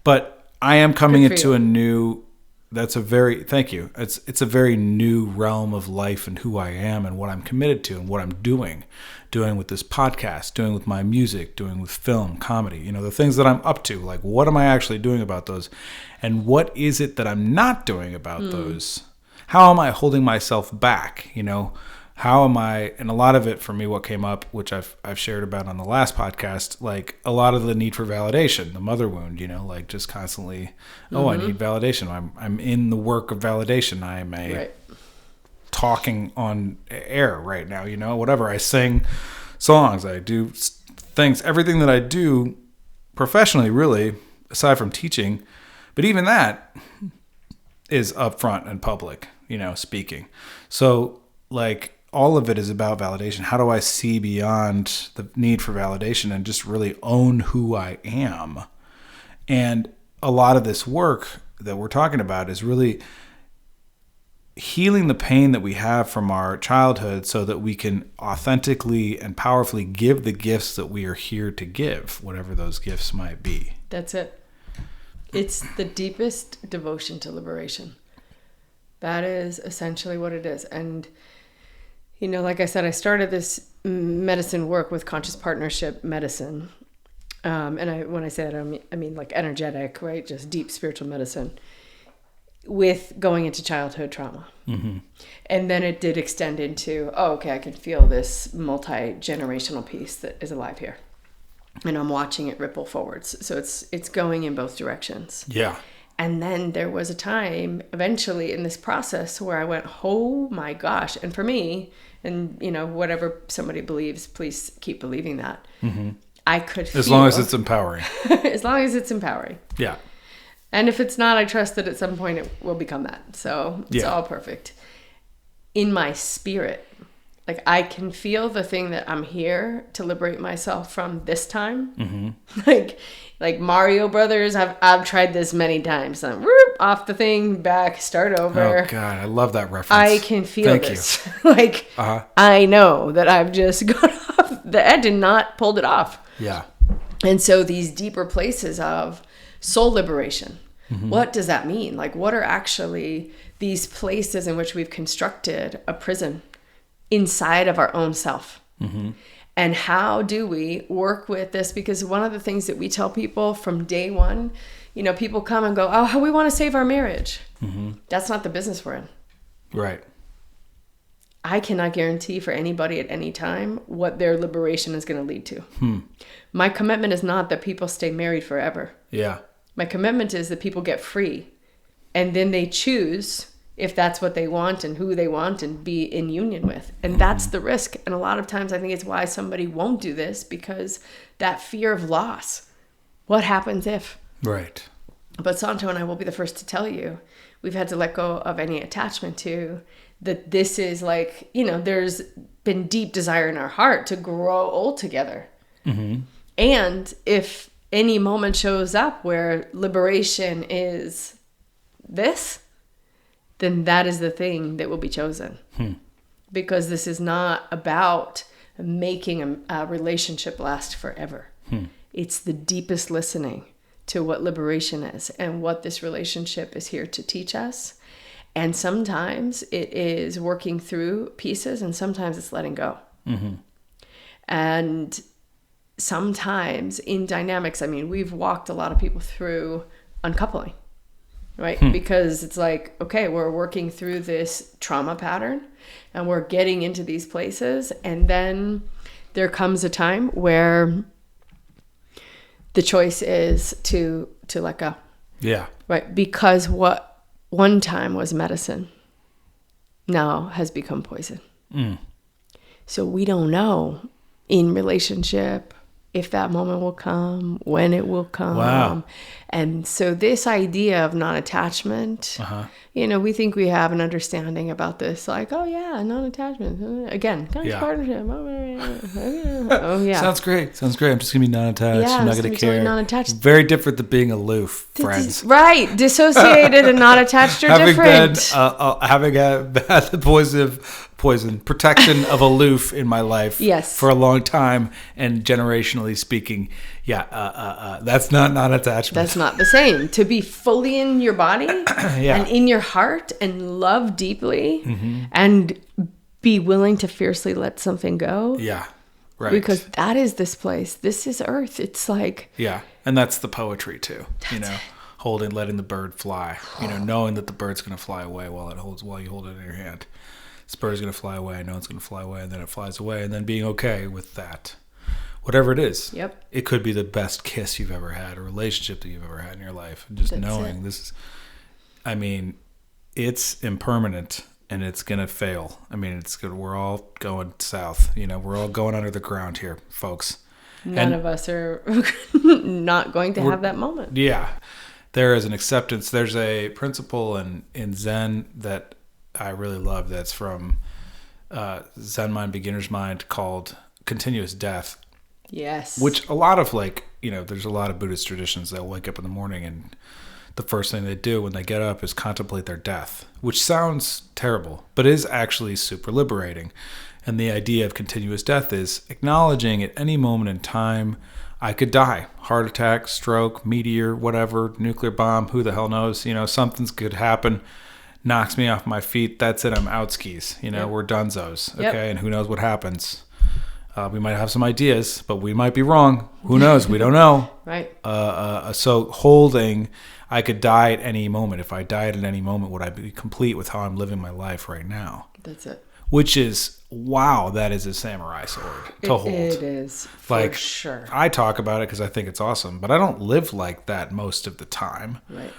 but I am coming into a new, thank you. It's a very new realm of life and who I am and what I'm committed to and what I'm doing with this podcast, doing with my music, doing with film, comedy, the things that I'm up to, like, what am I actually doing about those? And what is it that I'm not doing about those? How am I holding myself back? How am I, and a lot of it for me, what came up, which I've shared about on the last podcast, like a lot of the need for validation, the mother wound, like just constantly, I need validation. I'm in the work of validation. I'm talking on air right now, whatever. I sing songs, I do things, everything that I do professionally, really, aside from teaching, but even that is upfront and public, speaking. So like, all of it is about validation. How do I see beyond the need for validation and just really own who I am? And a lot of this work that we're talking about is really healing the pain that we have from our childhood so that we can authentically and powerfully give the gifts that we are here to give, whatever those gifts might be. That's it. It's the deepest devotion to liberation. That is essentially what it is. And like I said, I started this medicine work with conscious partnership medicine. And when I say that, I mean like energetic, right? Just deep spiritual medicine with going into childhood trauma. Mm-hmm. And then it did extend into, I can feel this multi-generational piece that is alive here. And I'm watching it ripple forwards. So it's going in both directions. Yeah. And then there was a time eventually in this process where I went, oh my gosh. And for me, and whatever somebody believes, please keep believing that. Mm-hmm. I could feel, as long as it's empowering. As long as it's empowering. Yeah. And if it's not, I trust that at some point it will become that. So it's all perfect. In my spirit, like I can feel the thing that I'm here to liberate myself from this time. Mm-hmm. Like Mario Brothers, I've tried this many times. I'm off the thing, back, start over. Oh God, I love that reference. I can feel this. Like I know that I've just gone off the edge and not pulled it off. Yeah. And so these deeper places of soul liberation. Mm-hmm. What does that mean? Like, what are actually these places in which we've constructed a prison inside of our own self? Mm-hmm. And how do we work with this? Because one of the things that we tell people from day one, people come and go, oh, we want to save our marriage. Mm-hmm. That's not the business we're in. Right. I cannot guarantee for anybody at any time what their liberation is going to lead to. My commitment is not that people stay married forever. Yeah. My commitment is that people get free and then they choose if that's what they want and who they want and be in union with. And that's the risk. And a lot of times I think it's why somebody won't do this, because that fear of loss. What happens if? Right. But Santo and I will be the first to tell you, we've had to let go of any attachment to that. This is like, there's been deep desire in our heart to grow old together. Mm-hmm. And if any moment shows up where liberation is this, then that is the thing that will be chosen. Because this is not about making a relationship last forever. It's the deepest listening to what liberation is and what this relationship is here to teach us. And sometimes it is working through pieces, and sometimes it's letting go. And sometimes in dynamics, I mean, we've walked a lot of people through uncoupling, right? Because it's like, okay, we're working through this trauma pattern and we're getting into these places. And then there comes a time where the choice is to let go. Yeah. Right. Because what one time was medicine now has become poison. So we don't know in relationship if that moment will come, when it will come. Wow. And so this idea of non-attachment, we think we have an understanding about this, like, oh yeah, non-attachment. Again, conscious partnership. Oh yeah. Sounds great. I'm just going to be non-attached. Yeah, I'm not going to care. Totally non-attached. Very different than being aloof, friends. Right. Dissociated and not attached are different. Having had the poison protection of aloof in my life for a long time, and generationally speaking, that's not non-attachment. That's not the same. To be fully in your body and in your heart and love deeply and be willing to fiercely let something go. Yeah, right. Because that is this place. This is Earth. It's like... Yeah, and that's the poetry too, letting the bird fly, knowing that the bird's going to fly away while you hold it in your hand. This bird's going to fly away. I know it's going to fly away, and then it flies away, and then being okay with that. Whatever it is. Yep. It could be the best kiss you've ever had, a relationship that you've ever had in your life. And just knowing this is, it's impermanent and it's going to fail. It's good. We're all going south. We're all going under the ground here, folks. None of us are not going to have that moment. Yeah. There is an acceptance. There's a principle in Zen that I really love that's from Zen Mind, Beginner's Mind, called continuous death. Yes. Which a lot of there's a lot of Buddhist traditions that wake up in the morning and the first thing they do when they get up is contemplate their death, which sounds terrible, but is actually super liberating. And the idea of continuous death is acknowledging at any moment in time, I could die. Heart attack, stroke, meteor, whatever, nuclear bomb, who the hell knows? Something's could happen, knocks me off my feet. That's it. I'm out skis. We're dunzos. Okay. And who knows what happens? We might have some ideas, but we might be wrong. Who knows? We don't know. Right. So holding, I could die at any moment. If I died at any moment, would I be complete with how I'm living my life right now? That's it. Which is, wow, that is a samurai sword to hold. It is, for sure. I talk about it because I think it's awesome, but I don't live like that most of the time. Right.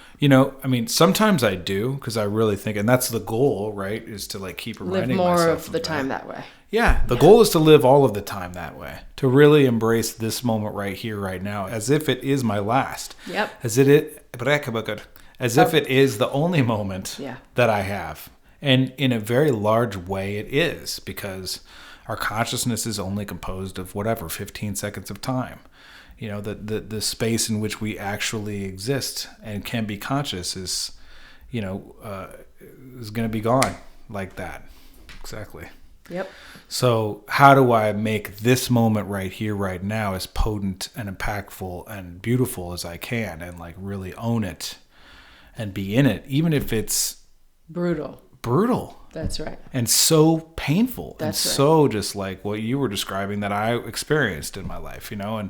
Sometimes I do because I really think, and that's the goal, right, is to keep reminding myself live more of the time that way. Yeah, the goal is to live all of the time that way, to really embrace this moment right here, right now, as if it is my last. Yep. As if it is the only moment that I have. And in a very large way it is, because our consciousness is only composed of 15 seconds of time. The space in which we actually exist and can be conscious is going to be gone like that. Exactly. Yep. So how do I make this moment right here, right now, as potent and impactful and beautiful as I can, and really own it and be in it, even if it's brutal. That's right. And so painful. That's and right. So just like what you were describing that I experienced in my life, and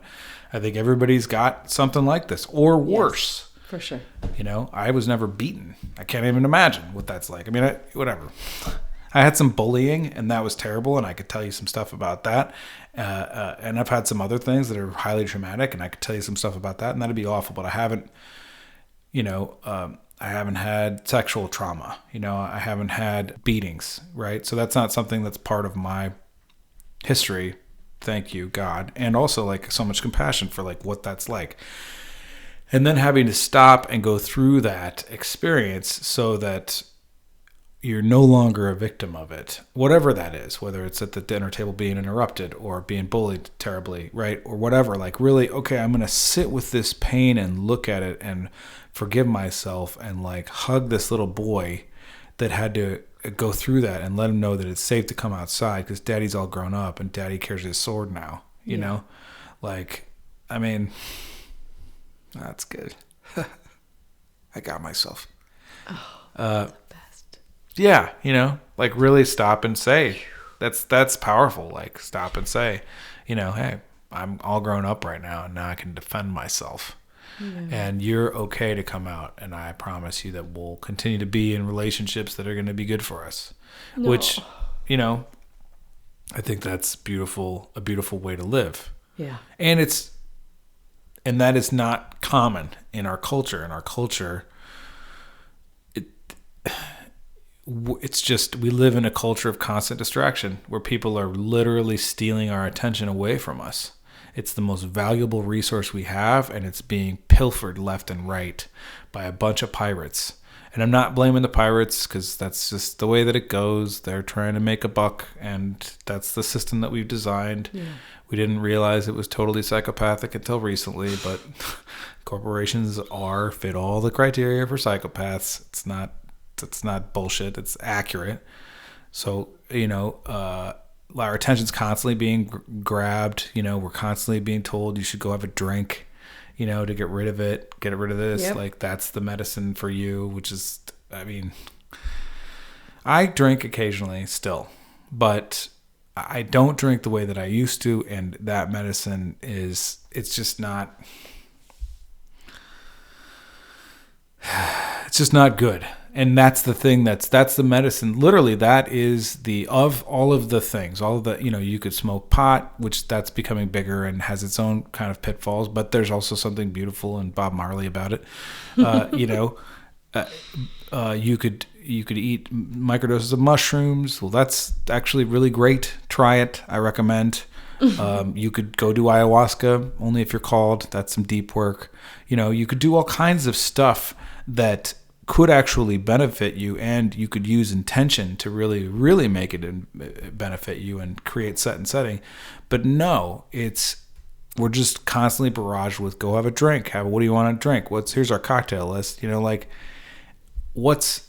I think everybody's got something like this or worse. Yes, for sure. I was never beaten. I can't even imagine what that's like. Whatever. I had some bullying and that was terrible, and I could tell you some stuff about that. And I've had some other things that are highly traumatic, and I could tell you some stuff about that, and that'd be awful, but I haven't, I haven't had sexual trauma, I haven't had beatings, right? So that's not something that's part of my history. Thank you, God. And also so much compassion for what that's like. And then having to stop and go through that experience so that you're no longer a victim of it, whatever that is, whether it's at the dinner table being interrupted or being bullied terribly, right? Or whatever, really, okay, I'm going to sit with this pain and look at it and forgive myself and hug this little boy that had to go through that and let him know that it's safe to come outside because daddy's all grown up and daddy carries his sword now, you know? Like, I mean, that's good. I got myself. The best. Yeah, you know, like really stop and say, that's powerful. Like stop and say, you know, hey, I'm all grown up right now and now I can defend myself. And you're okay to come out, and I promise you that we'll continue to be in relationships that are going to be good for us. No. Which, you know, I think that's beautiful, a beautiful way to live. Yeah. And that is not common in our culture. In our culture, it's just, we live in a culture of constant distraction where people are literally stealing our attention away from us. It's the most valuable resource we have, and it's being pilfered left and right by a bunch of pirates. And I'm not blaming the pirates because that's just the way that it goes. They're trying to make a buck, and that's the system that we've designed. Yeah. We didn't realize it was totally psychopathic until recently, but corporations fit all the criteria for psychopaths. It's not bullshit. It's accurate. So, you know, our attention's constantly being grabbed. You know, we're constantly being told you should go have a drink, you know, to get rid of it, get rid of this. Yep. Like, that's the medicine for you, which is, I mean, I drink occasionally still, but I don't drink the way that I used to. And that medicine it's just not, it's just not good. And that's the thing that's the medicine. Literally, that is of all of the things, all of the, you know, you could smoke pot, which that's becoming bigger and has its own kind of pitfalls, but there's also something beautiful and Bob Marley about it. You know, you could eat microdoses of mushrooms. Well, that's actually really great. Try it. I recommend. You could go do ayahuasca, only if you're called. That's some deep work. You know, you could do all kinds of stuff that could actually benefit you, and you could use intention to really, really make it benefit you and create set and setting. But no, we're just constantly barraged with go have a drink. What do you want to drink? Here's our cocktail list. You know, like, what's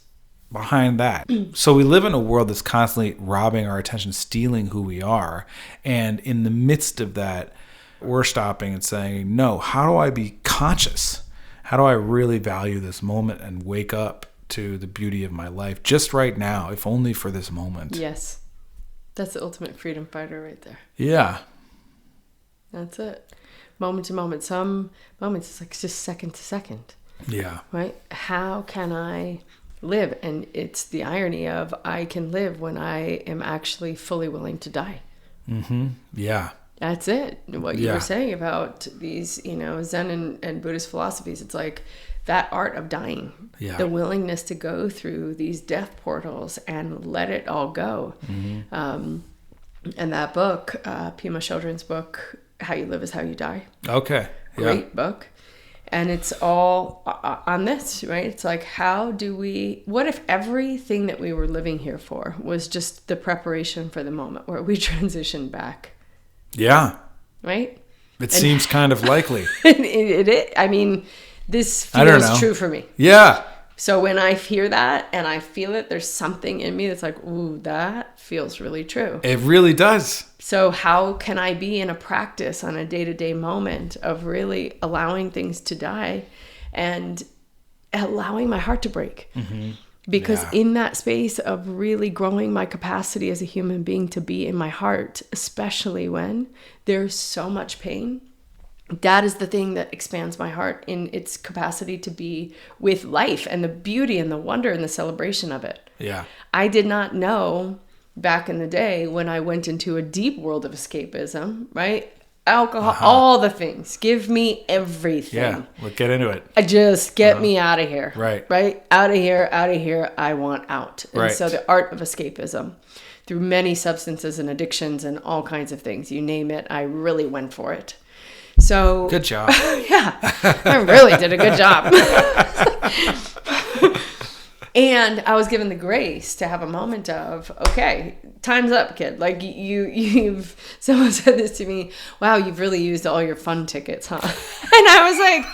behind that? So we live in a world that's constantly robbing our attention, stealing who we are. And in the midst of that, we're stopping and saying, no, how do I be conscious? How do I really value this moment and wake up to the beauty of my life just right now, if only for this moment? Yes. That's the ultimate freedom fighter right there. Yeah. That's it. Moment to moment. Some moments it's like just second to second. Yeah. Right? How can I live? And it's the irony of I can live when I am actually fully willing to die. Mm-hmm. Yeah. That's it. What you were saying about these, you know, Zen and Buddhist philosophies, it's like that art of dying, the willingness to go through these death portals and let it all go. Mm-hmm. And that book, Pema Chodron's book, How You Live Is How You Die. Okay. Great book. And it's all on this, right? It's like, what if everything that we were living here for was just the preparation for the moment where we transition back? Yeah. Right? It seems kind of likely. I mean, this feels true for me. Yeah. So when I hear that and I feel it, there's something in me that's like, ooh, that feels really true. It really does. So how can I be in a practice on a day-to-day moment of really allowing things to die and allowing my heart to break? Mm-hmm. Because in that space of really growing my capacity as a human being to be in my heart, especially when there's so much pain, that is the thing that expands my heart in its capacity to be with life and the beauty and the wonder and the celebration of it. Yeah. I did not know back in the day when I went into a deep world of escapism, right? Alcohol, all the things. Give me everything. Yeah, let's get into it. Just get me out of here. Right. Right? Out of here. I want out. And right. So the art of escapism through many substances and addictions and all kinds of things, you name it, I really went for it. So good job. Yeah, I really did a good job. And I was given the grace to have a moment of, okay, time's up, kid. Like someone said this to me, wow, you've really used all your fun tickets, huh? And I was like,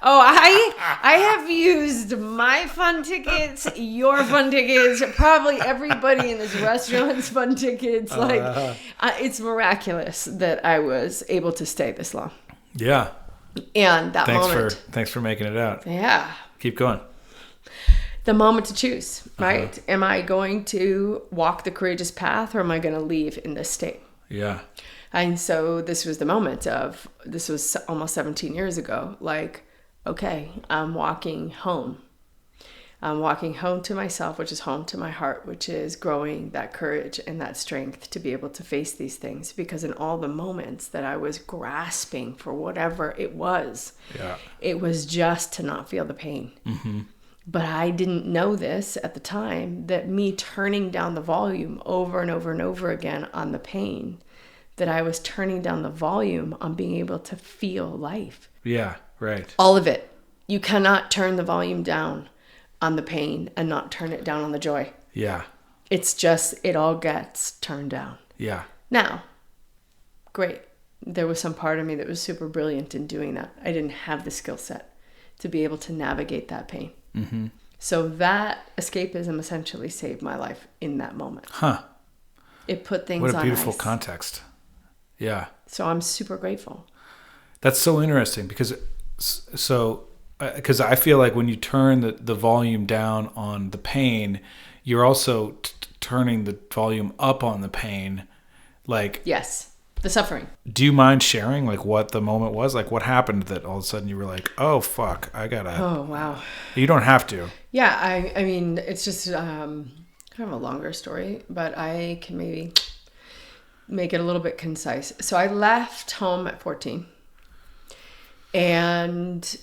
Oh, I have used my fun tickets, your fun tickets, probably everybody in this restaurant's fun tickets. It's miraculous that I was able to stay this long. Yeah. And that moment. Thanks for making it out. Yeah. Keep going. The moment to choose, right? Am I going to walk the courageous path, or am I going to leave in this state? Yeah. And so this was the moment this was almost 17 years ago. Like, okay, I'm walking home. I'm walking home to myself, which is home to my heart, which is growing that courage and that strength to be able to face these things. Because in all the moments that I was grasping for whatever it was, it was just to not feel the pain. Mm-hmm. But I didn't know this at the time, that me turning down the volume over and over and over again on the pain, that I was turning down the volume on being able to feel life. Yeah, right. All of it. You cannot turn the volume down on the pain and not turn it down on the joy. Yeah. It's just, it all gets turned down. Yeah. Now, great. There was some part of me that was super brilliant in doing that. I didn't have the skill set to be able to navigate that pain. Mm-hmm. So that escapism essentially saved my life in that moment. Huh. It put things on ice. What a beautiful context. Yeah. So I'm super grateful. That's so interesting because I feel like when you turn the volume down on the pain, you're also turning the volume up on the pain. Like, yes, the suffering. Do you mind sharing like what the moment was? Like what happened that all of a sudden you were like, oh fuck, I gotta. Oh wow. You don't have to. Yeah, I mean it's just kind of a longer story, but I can maybe make it a little bit concise. So I left home at 14 and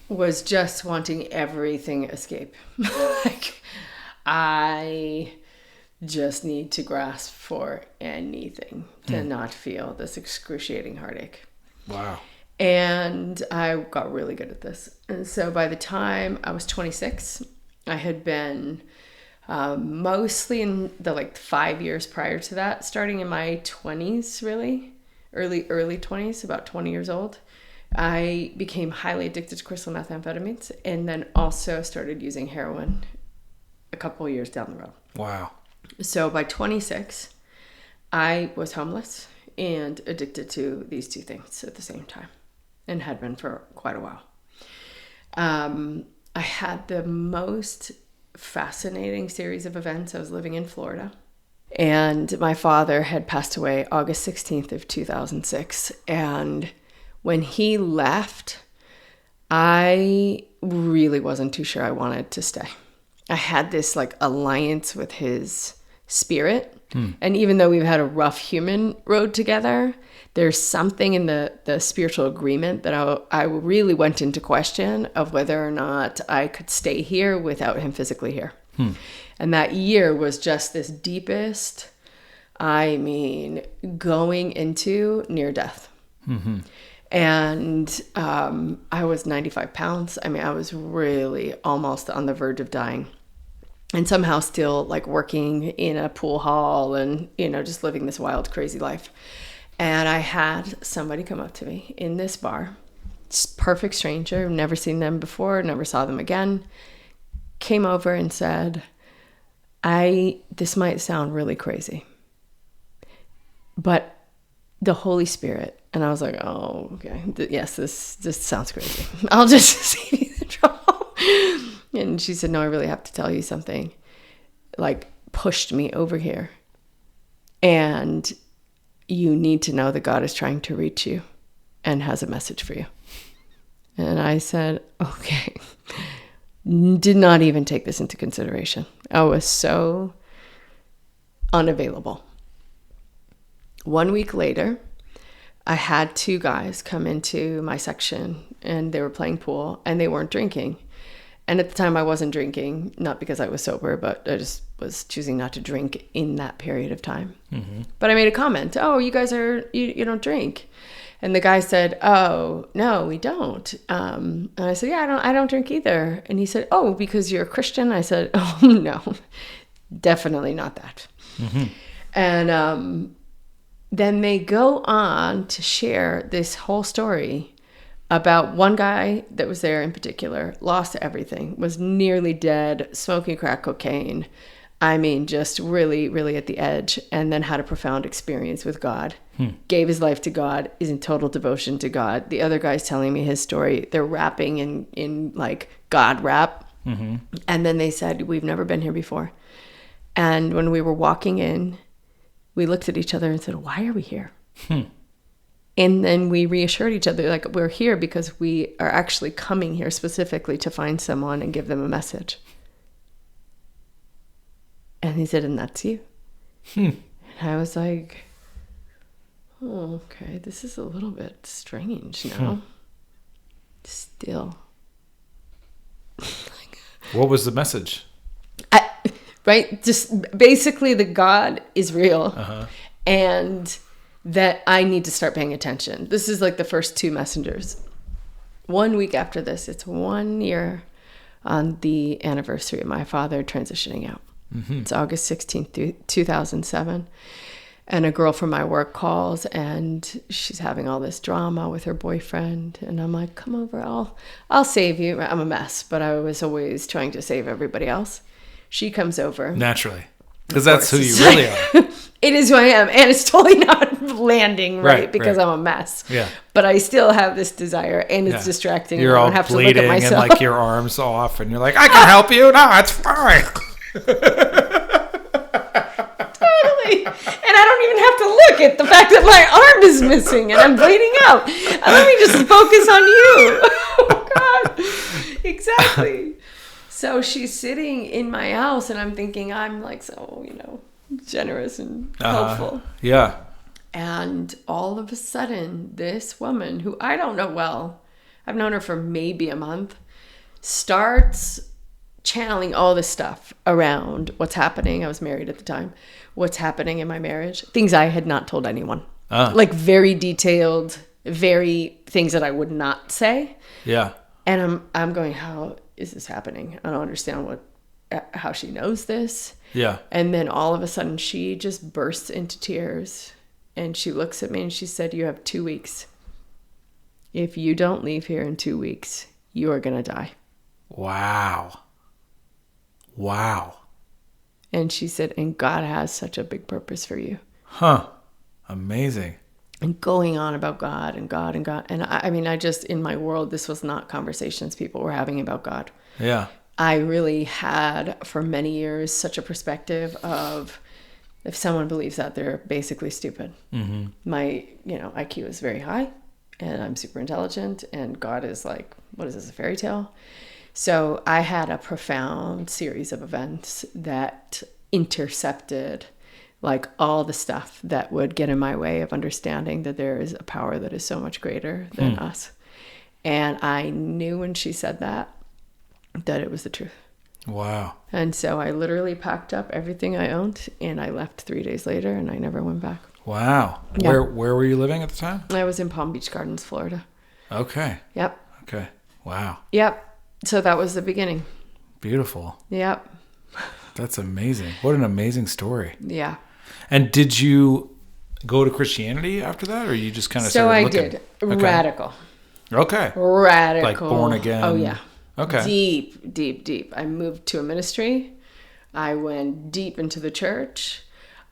was just wanting everything escape. Like, I just need to grasp for anything to not feel this excruciating heartache. Wow. And I got really good at this. And so by the time I was 26, I had been mostly in the 5 years prior to that, starting in my 20s, really, early 20s, about 20 years old. I became highly addicted to crystal methamphetamines and then also started using heroin a couple of years down the road. Wow. So by 26, I was homeless and addicted to these two things at the same time and had been for quite a while. I had the most fascinating series of events. I was living in Florida and my father had passed away August 16th of 2006. And when he left, I really wasn't too sure I wanted to stay. I had this alliance with his spirit. And even though we've had a rough human road together, there's something in the spiritual agreement that I really went into question of whether or not I could stay here without him physically here. And that year was just this deepest, going into near death. Mm-hmm. And I was 95 pounds. I was really almost on the verge of dying. And somehow still working in a pool hall and, just living this wild, crazy life. And I had somebody come up to me in this bar. Perfect stranger. Never seen them before. Never saw them again. Came over and said, this might sound really crazy, but the Holy Spirit. And I was like, oh, okay. Yes, this sounds crazy. I'll just save you the trouble. And she said, no, I really have to tell you something. Pushed me over here. And you need to know that God is trying to reach you and has a message for you. And I said, okay. Did not even take this into consideration. I was so unavailable. 1 week later, I had two guys come into my section and they were playing pool and they weren't drinking. And at the time I wasn't drinking, not because I was sober, but I just was choosing not to drink in that period of time. Mm-hmm. But I made a comment, oh, you guys you don't drink. And the guy said, oh, no, we don't. And I said, yeah, I don't drink either. And he said, oh, because you're a Christian? I said, oh, no, definitely not that. Mm-hmm. And then they go on to share this whole story about one guy that was there in particular, lost everything, was nearly dead, smoking crack cocaine. I mean, just really, really at the edge, and then had a profound experience with God. Gave his life to God, is in total devotion to God. The other guy's telling me his story. They're rapping in like God rap. Mm-hmm. And then they said, we've never been here before. And when we were walking in, we looked at each other and said, why are we here? And then we reassured each other, like, we're here because we are actually coming here specifically to find someone and give them a message. And he said, and that's you. And I was like, oh, okay, this is a little bit strange now. Still. What was the message? Right? Just basically the God is real. And that I need to start paying attention. This is like the first two messengers. 1 week after this, it's 1 year on the anniversary of my father transitioning out. It's August 16th, 2007. And a girl from my work calls, and she's having all this drama with her boyfriend. And I'm like, come over, I'll save you. I'm a mess, but I was always trying to save everybody else. She comes over. Naturally. Because that's who you really are. It is who I am. And it's totally not landing right because I'm a mess. Yeah. But I still have this desire, and it's distracting. You're all I don't have bleeding to look at myself. and like your arm's off, and you're like, I can help you. No, it's fine. Totally. And I don't even have to look at the fact that my arm is missing and I'm bleeding out. Let me just focus on you. Oh, God. Exactly. So she's sitting in my house, and I'm thinking I'm like so, generous and helpful. Yeah. And all of a sudden, this woman, who I don't know well, I've known her for maybe a month, starts channeling all this stuff around what's happening. I was married at the time. What's happening in my marriage. Things I had not told anyone. Like very detailed, very things that I would not say. Yeah. And I'm going, how is this happening? I don't understand how she knows this. Yeah. And then all of a sudden she just bursts into tears, and she looks at me and she said, you have 2 weeks. If you don't leave here in 2 weeks, you are going to die. Wow. And she said, and God has such a big purpose for you. Amazing. And going on about God and God and God. And I mean, I just, in my world, this was not conversations people were having about God. Yeah. I really had, for many years, such a perspective of, if someone believes that, they're basically stupid. Mm-hmm. My, IQ is very high, and I'm super intelligent, and God is like, what is this, a fairy tale? So I had a profound series of events that intercepted like all the stuff that would get in my way of understanding that there is a power that is so much greater than us. And I knew when she said that it was the truth. Wow. And so I literally packed up everything I owned, and I left 3 days later, and I never went back. Wow. Yeah. Where were you living at the time? I was in Palm Beach Gardens, Florida. Okay. Yep. Okay. Wow. Yep. So that was the beginning. Beautiful. Yep. That's amazing. What an amazing story. Yeah. And did you go to Christianity after that, or you just kind of started looking? So I did. Okay. Radical. Like born again. Oh, yeah. Okay. Deep. I moved to a ministry. I went deep into the church.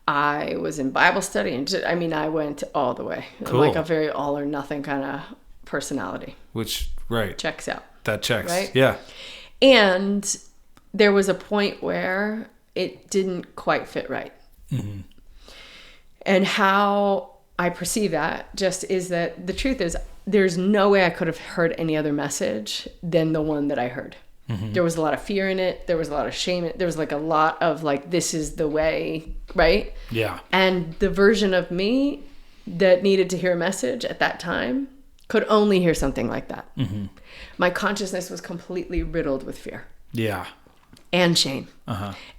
I was in Bible study. And I went all the way. Cool. I'm like a very all or nothing kind of personality. Which, right. Checks out. That checks. Right? Yeah. And there was a point where it didn't quite fit right. Mm-hmm. And how I perceive that just is that the truth is there's no way I could have heard any other message than the one that I heard. Mm-hmm. There was a lot of fear in it. There was a lot of shame in it. There was like a lot of like, this is the way, right? Yeah. And the version of me that needed to hear a message at that time could only hear something like that. Mm-hmm. My consciousness was completely riddled with fear. Yeah. And shame.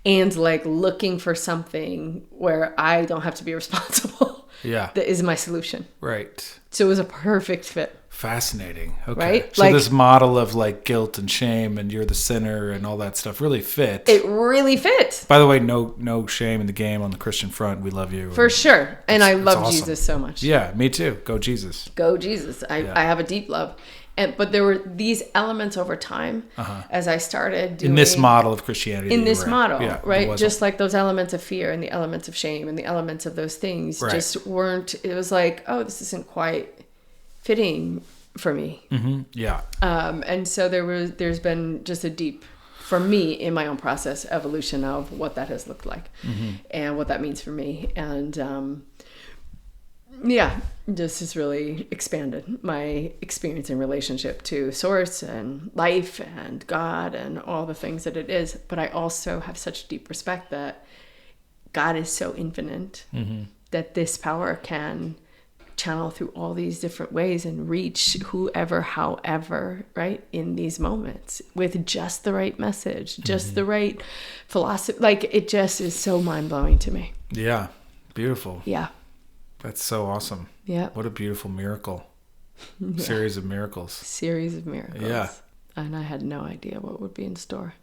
And like looking for something where I don't have to be responsible. Yeah. That is my solution. Right. So it was a perfect fit. Fascinating. Okay. Right? So like, this model of like guilt and shame and you're the sinner and all that stuff really fit. It really fit. By the way, no shame in the game on the Christian front. We love you. For sure. And I love awesome. Jesus so much. Yeah, me too. Go Jesus. Go Jesus. I have a deep love. But there were these elements over time as I started doing in this model of Christianity. In this model, yeah, right? Just like those elements of fear and the elements of shame and the elements of those things just weren't. It was like, oh, this isn't quite fitting for me. Mm-hmm. Yeah. And so there's been just a deep, for me, in my own process, evolution of what that has looked like and what that means for me. And this has really expanded my experience in relationship to source and life and God and all the things that it is. But I also have such deep respect that God is so infinite that this power can channel through all these different ways and reach whoever, however, right, in these moments with just the right message, just the right philosophy. Like, it just is so mind-blowing to me. Yeah. Beautiful. Yeah. That's so awesome. Yeah. What a beautiful miracle. Yeah. Series of miracles. Series of miracles. Yeah. And I had no idea what would be in store.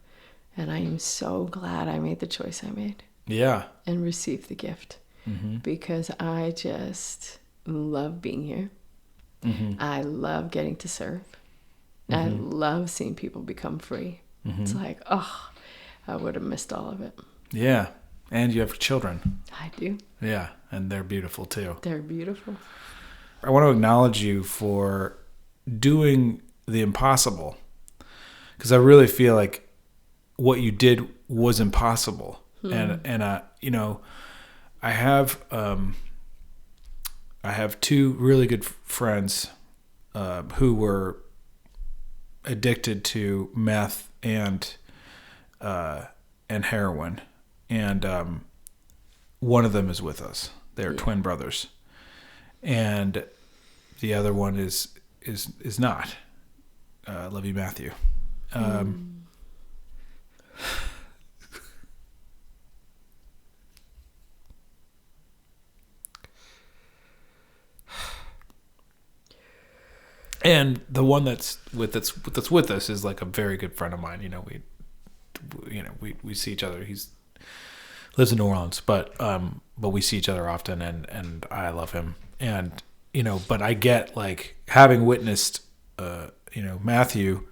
And I am so glad I made the choice I made. Yeah. And received the gift. Because I just love being here. I love getting to serve. I love seeing people become free. It's like, oh, I would have missed all of it. Yeah. And you have children. I do. Yeah. And they're beautiful too. They're beautiful. I want to acknowledge you for doing the impossible, because I really feel like what you did was impossible. And you know, I have two really good friends who were addicted to meth and heroin, and one of them is with us. They're twin brothers, and the other one is not. Love you, Matthew. And the one that's with us is like a very good friend of mine. You know, we see each other. He's lives in New Orleans, but we see each other often, and I love him. And you know, but I get, like, having witnessed Matthew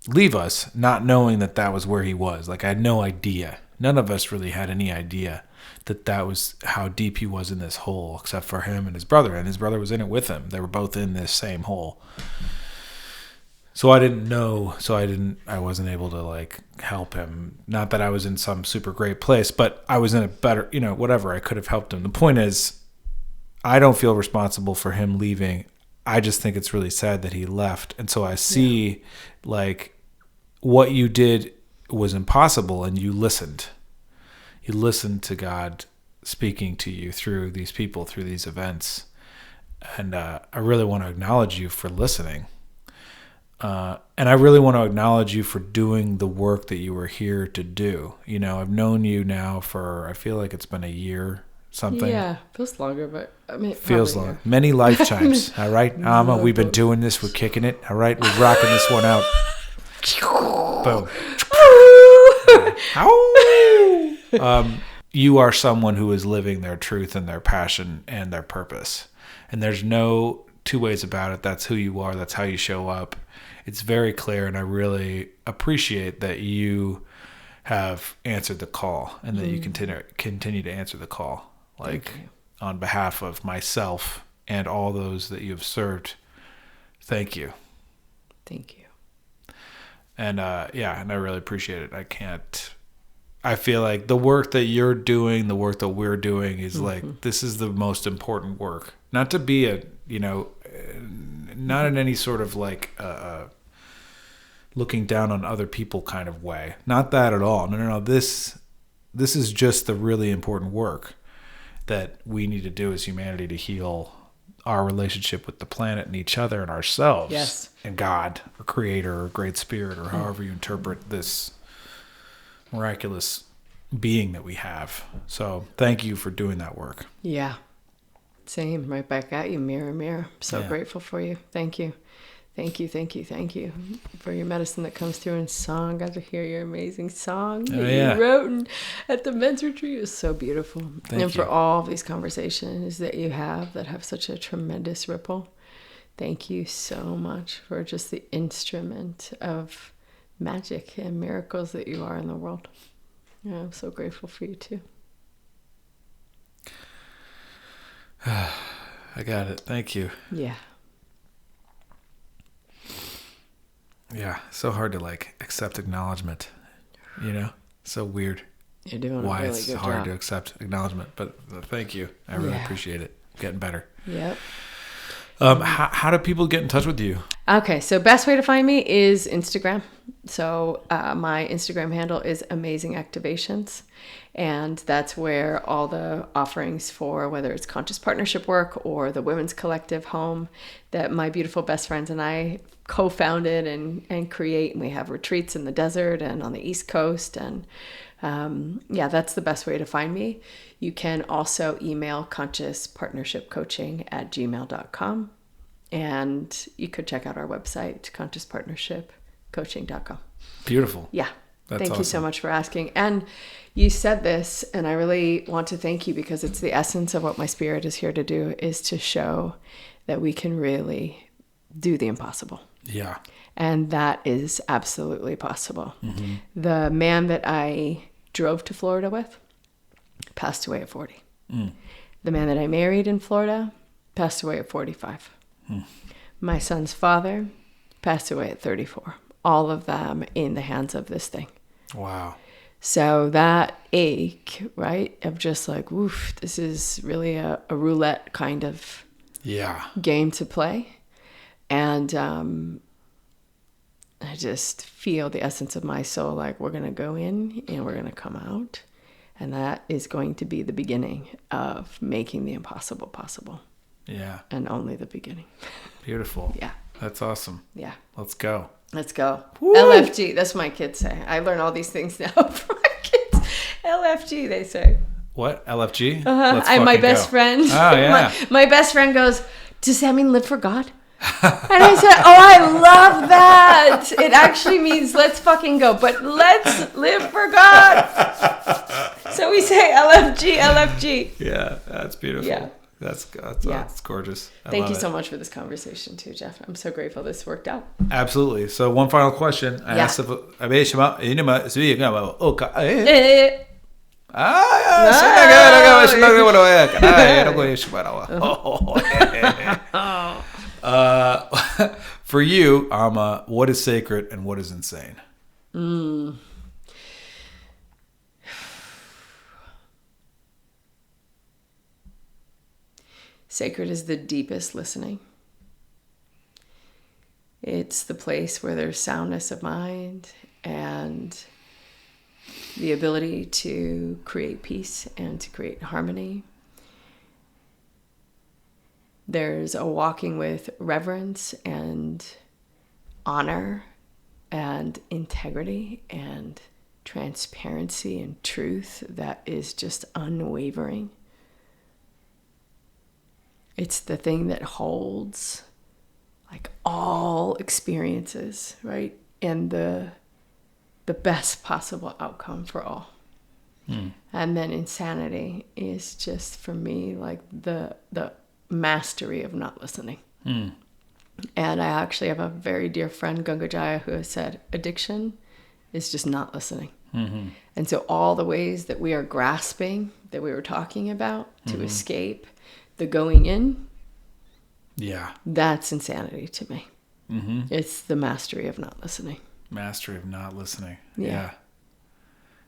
leave us, not knowing that was where he was. Like, I had no idea. None of us really had any idea that was how deep he was in this hole, except for him and his brother. And his brother was in it with him. They were both in this same hole. So I didn't know. So I wasn't able to, like, help him. Not that I was in some super great place, but I was in a better, whatever. I could have helped him. The point is, I don't feel responsible for him leaving. I just think it's really sad that he left. And so I see, like, what you did was impossible, and you listened. You listened to God speaking to you through these people, through these events. And I really want to acknowledge you for listening. And I really want to acknowledge you for doing the work that you were here to do. You know, I've known you now for, I feel like it's been a year, something. Yeah, feels longer, but I mean, feels long. Many lifetimes. All right, Amma, we've been doing this. We're kicking it. All right, we're rocking this one out. Boom. You are someone who is living their truth and their passion and their purpose. And there's no two ways about it. That's who you are. That's how you show up. It's very clear, and I really appreciate that you have answered the call, and that you continue to answer the call. Like, on behalf of myself and all those that you have served, thank you. Thank you. And and I really appreciate it. I feel like the work that you're doing, the work that we're doing is like, this is the most important work. Not to be not in any sort of like looking down on other people kind of way. Not that at all. No. This is just the really important work that we need to do as humanity to heal our relationship with the planet and each other and ourselves. Yes. And God, or Creator, or Great Spirit, or however you interpret this miraculous being that we have. So thank you for doing that work. Yeah. Same. Right back at you, mirror, mirror. So grateful for you. Thank you. Thank you for your medicine that comes through in song. Got to hear your amazing song that you wrote at the men's retreat. It was so beautiful. Thank you. For all of these conversations that you have that have such a tremendous ripple. Thank you so much for just the instrument of magic and miracles that you are in the world. Yeah, I'm so grateful for you too. I got it. Thank you. Yeah. Yeah, so hard to like accept acknowledgement, so weird. You're doing Why a really it's good hard job. to accept acknowledgement, but thank you. I really appreciate it. Getting better. Yep. How do people get in touch with you? Okay, so best way to find me is Instagram. So my Instagram handle is Amazing Activations, and that's where all the offerings for whether it's conscious partnership work or the Women's Collective Home that my beautiful best friends and I co-founded and create. And we have retreats in the desert and on the East Coast, and that's the best way to find me. You can also email consciouspartnershipcoaching@gmail.com. And you could check out our website, consciouspartnershipcoaching.com. Beautiful. Yeah. That's Thank you so much for asking. And you said this, and I really want to thank you because it's the essence of what my spirit is here to do, is to show that we can really do the impossible. Yeah. And that is absolutely possible. Mm-hmm. The man that I drove to Florida with passed away at 40. The man that I married in Florida passed away at 45. My son's father passed away at 34. All of them in the hands of this thing. Wow. So that ache, right, of just like, oof, this is really a roulette kind of game to play. And I just feel the essence of my soul, like we're going to go in and we're going to come out. And that is going to be the beginning of making the impossible possible. Yeah. And only the beginning. Beautiful. Yeah. That's awesome. Yeah. Let's go. Let's go. Woo! LFG. That's what my kids say. I learn all these things now from my kids. LFG, they say. What? LFG? I'm my best friend. Oh, yeah. My best friend goes, does that mean live for God? And I said, oh, I love that. It actually means let's fucking go, but let's live for God. So we say LFG, LFG. Yeah, that's beautiful. Yeah. That's gorgeous. Thank you so much for this conversation too, Jeff. I'm so grateful this worked out. Absolutely. So one final question. I asked if for you, Alma, what is sacred and what is insane? Sacred is the deepest listening. It's the place where there's soundness of mind and the ability to create peace and to create harmony. There's a walking with reverence and honor and integrity and transparency and truth that is just unwavering. It's the thing that holds like all experiences, right? And the best possible outcome for all. And then insanity is just for me like the mastery of not listening. And I actually have a very dear friend, Gunga Jaya, who has said addiction is just not listening. And so all the ways that we are grasping, that we were talking about to escape the going in, that's insanity to me. It's the mastery of not listening. Mastery of not listening. Yeah.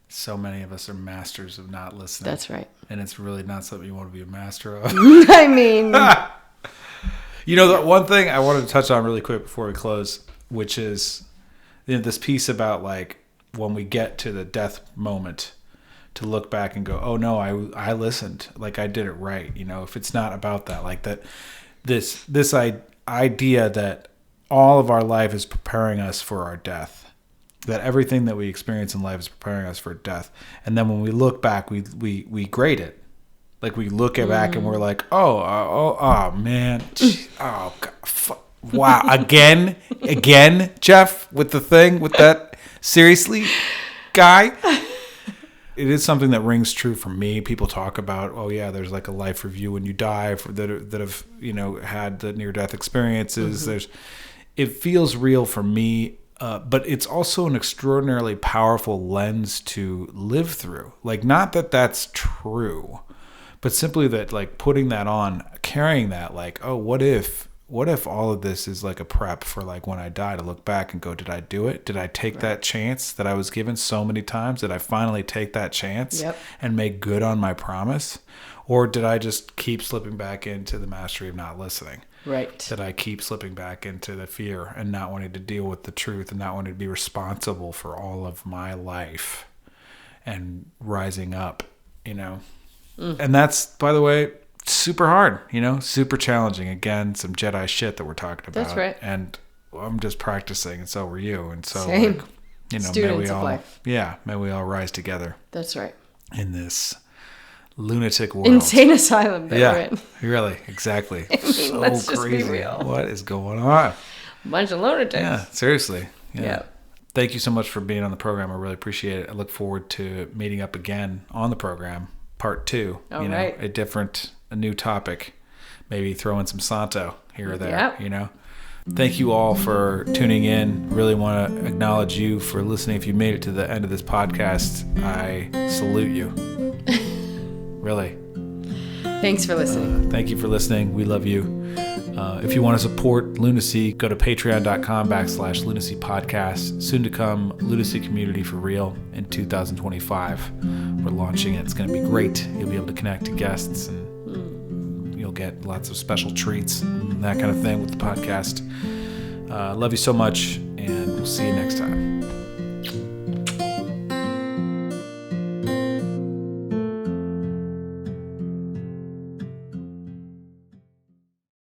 So many of us are masters of not listening. That's right. And it's really not something you want to be a master of. I mean, the one thing I wanted to touch on really quick before we close, which is this piece about like when we get to the death moment, to look back and go, oh no, I listened, like I did it right. If it's not about that, like that, this idea that all of our life is preparing us for our death, that everything that we experience in life is preparing us for death. And then when we look back, we grade it. Like we look back and we're like, oh man, oh God, wow, again, Jeff, with the thing, with that, seriously, guy. it is something that rings true for me. People talk about, oh yeah, there's like a life review when you die that have, you know, had the near-death experiences. It feels real for me, but it's also an extraordinarily powerful lens to live through. Like, not that that's true, but simply that, like, putting that on, carrying that, like, oh, what if all of this is like a prep for, like, when I die, to look back and go, did I do it? Did I take that chance that I was given so many times? Did I finally take that chance and make good on my promise? Or did I just keep slipping back into the mastery of not listening? Right. Did I keep slipping back into the fear and not wanting to deal with the truth and not wanting to be responsible for all of my life and rising up, you know? And that's, by the way, super hard, you know, super challenging. Again, some Jedi shit that we're talking about. That's right. And I'm just practicing, and so were you. And so, Same. like, you know, Students of life. may we all rise together. That's right. In this lunatic world. Insane asylum that we're in. Really, exactly. I mean, so let's just crazy. be real. What is going on? Bunch of lunatics. Yeah, seriously. Yeah. Thank you so much for being on the program. I really appreciate it. I look forward to meeting up again on the program, part 2. All right. A new topic. Maybe throw in some Santo here or there, Yep. you know? Thank you all for tuning in. Really want to acknowledge you for listening. If you made it to the end of this podcast, I salute you. Really. Thanks for listening. Thank you for listening. We love you. If you want to support Lunacy, go to patreon.com/Lunacy Podcast. Soon to come, Lunacy Community for Real in 2025. We're launching it. It's going to be great. You'll be able to connect to guests, and you'll get lots of special treats and that kind of thing with the podcast. Love you so much, and we'll see you next time.